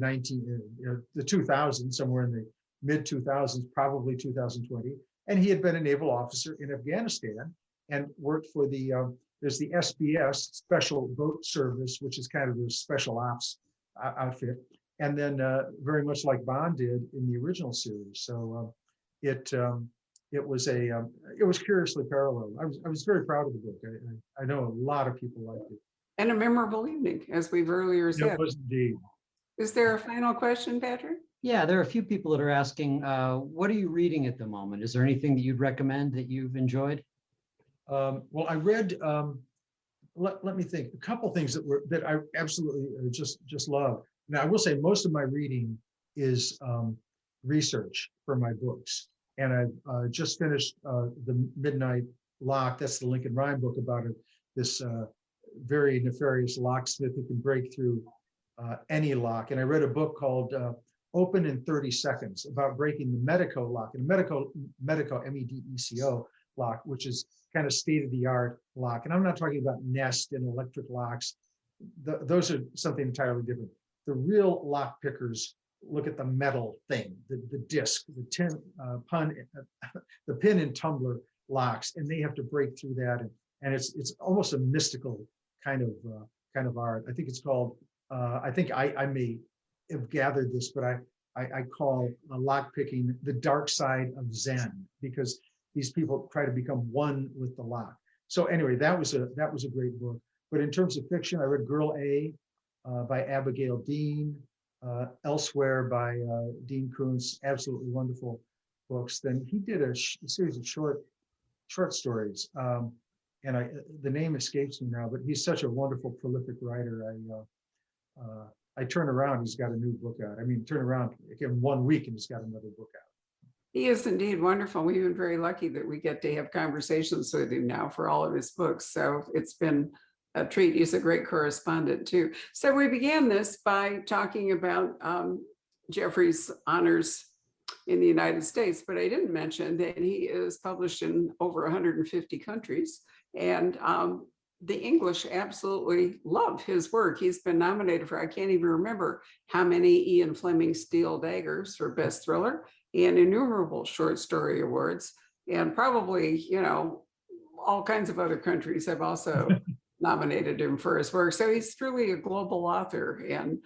S3: 2000s, somewhere in the mid 2000s, probably 2020. And he had been a naval officer in Afghanistan and worked for there's the SBS, Special Boat Service, which is kind of the special ops outfit. And then very much like Bond did in the original series. So it was curiously parallel. I was very proud of the book. I know a lot of people liked it.
S2: And a memorable evening, as we've earlier said.
S3: It was indeed.
S2: Is there a final question, Patrick?
S1: Yeah, there are a few people that are asking, what are you reading at the moment? Is there anything that you'd recommend that you've enjoyed?
S3: Well, I read, let me think, a couple things that I absolutely just love. Now, I will say most of my reading is research for my books. And I've just finished The Midnight Lock. That's the Lincoln Rhyme book about this very nefarious locksmith who can break through any lock. And I read a book called Open in 30 Seconds about breaking the Medeco lock. And Medeco, MEDECO lock, which is kind of state-of-the-art lock. And I'm not talking about Nest and electric locks. Those are something entirely different. The real lock pickers look at the metal thing, the disc, the pin and tumbler locks, and they have to break through that. And it's almost a mystical kind of art. I think it's called, I think I may have gathered this, but I call lock picking the dark side of Zen, because these people try to become one with the lock. So anyway, that was a great book. But in terms of fiction, I read Girl A by Abigail Dean, Elsewhere by Dean Koontz, absolutely wonderful books. Then he did a series of short stories, and the name escapes me now, but he's such a wonderful, prolific writer. I turn around, he's got a new book out. I mean, turn around, again, 1 week and he's got another book out.
S2: He is indeed wonderful. We've been very lucky that we get to have conversations with him now for all of his books. So it's been a treat. He's a great correspondent too. So we began this by talking about Jeffrey's honors in the United States, but I didn't mention that he is published in over 150 countries. And the English absolutely love his work. He's been nominated for, I can't even remember how many Ian Fleming Steel Daggers for Best Thriller, and innumerable short story awards. And probably, all kinds of other countries have also nominated him for his work. So he's truly a global author. And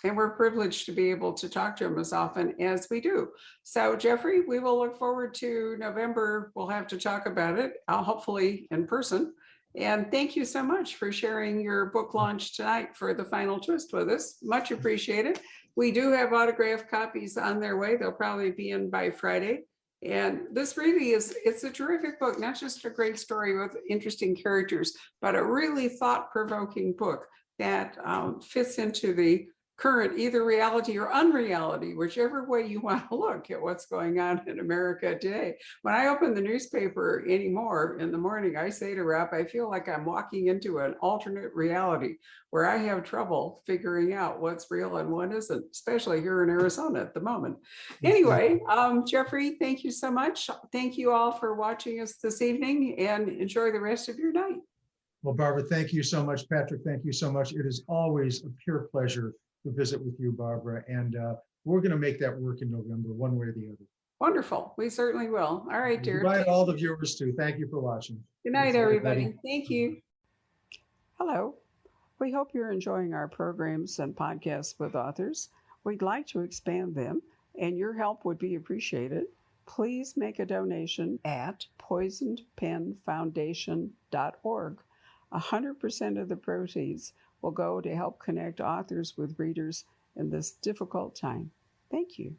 S2: we're privileged to be able to talk to him as often as we do. So Jeffrey, we will look forward to November. We'll have to talk about it, hopefully in person. And thank you so much for sharing your book launch tonight for The Final Twist with us. Much appreciated. We do have autographed copies on their way. They'll probably be in by Friday. And this really it's a terrific book, not just a great story with interesting characters, but a really thought-provoking book that fits into the current, either reality or unreality, whichever way you want to look at what's going on in America today. When I open the newspaper anymore in the morning, I say to Rob, I feel like I'm walking into an alternate reality where I have trouble figuring out what's real and what isn't, especially here in Arizona at the moment. Anyway, Jeffrey, thank you so much. Thank you all for watching us this evening, and enjoy the rest of your night.
S3: Well, Barbara, thank you so much. Patrick, thank you so much. It is always a pure pleasure to visit with you, Barbara. And we're going to make that work in November, one way or the other.
S2: Wonderful. We certainly will. All right, dear.
S3: Goodbye to all the viewers too. Thank you for watching.
S2: Good night, everybody. Thank you. Hello. We hope you're enjoying our programs and podcasts with authors. We'd like to expand them, and your help would be appreciated. Please make a donation at poisonedpenfoundation.org. 100% of the proceeds will go to help connect authors with readers in this difficult time. Thank you.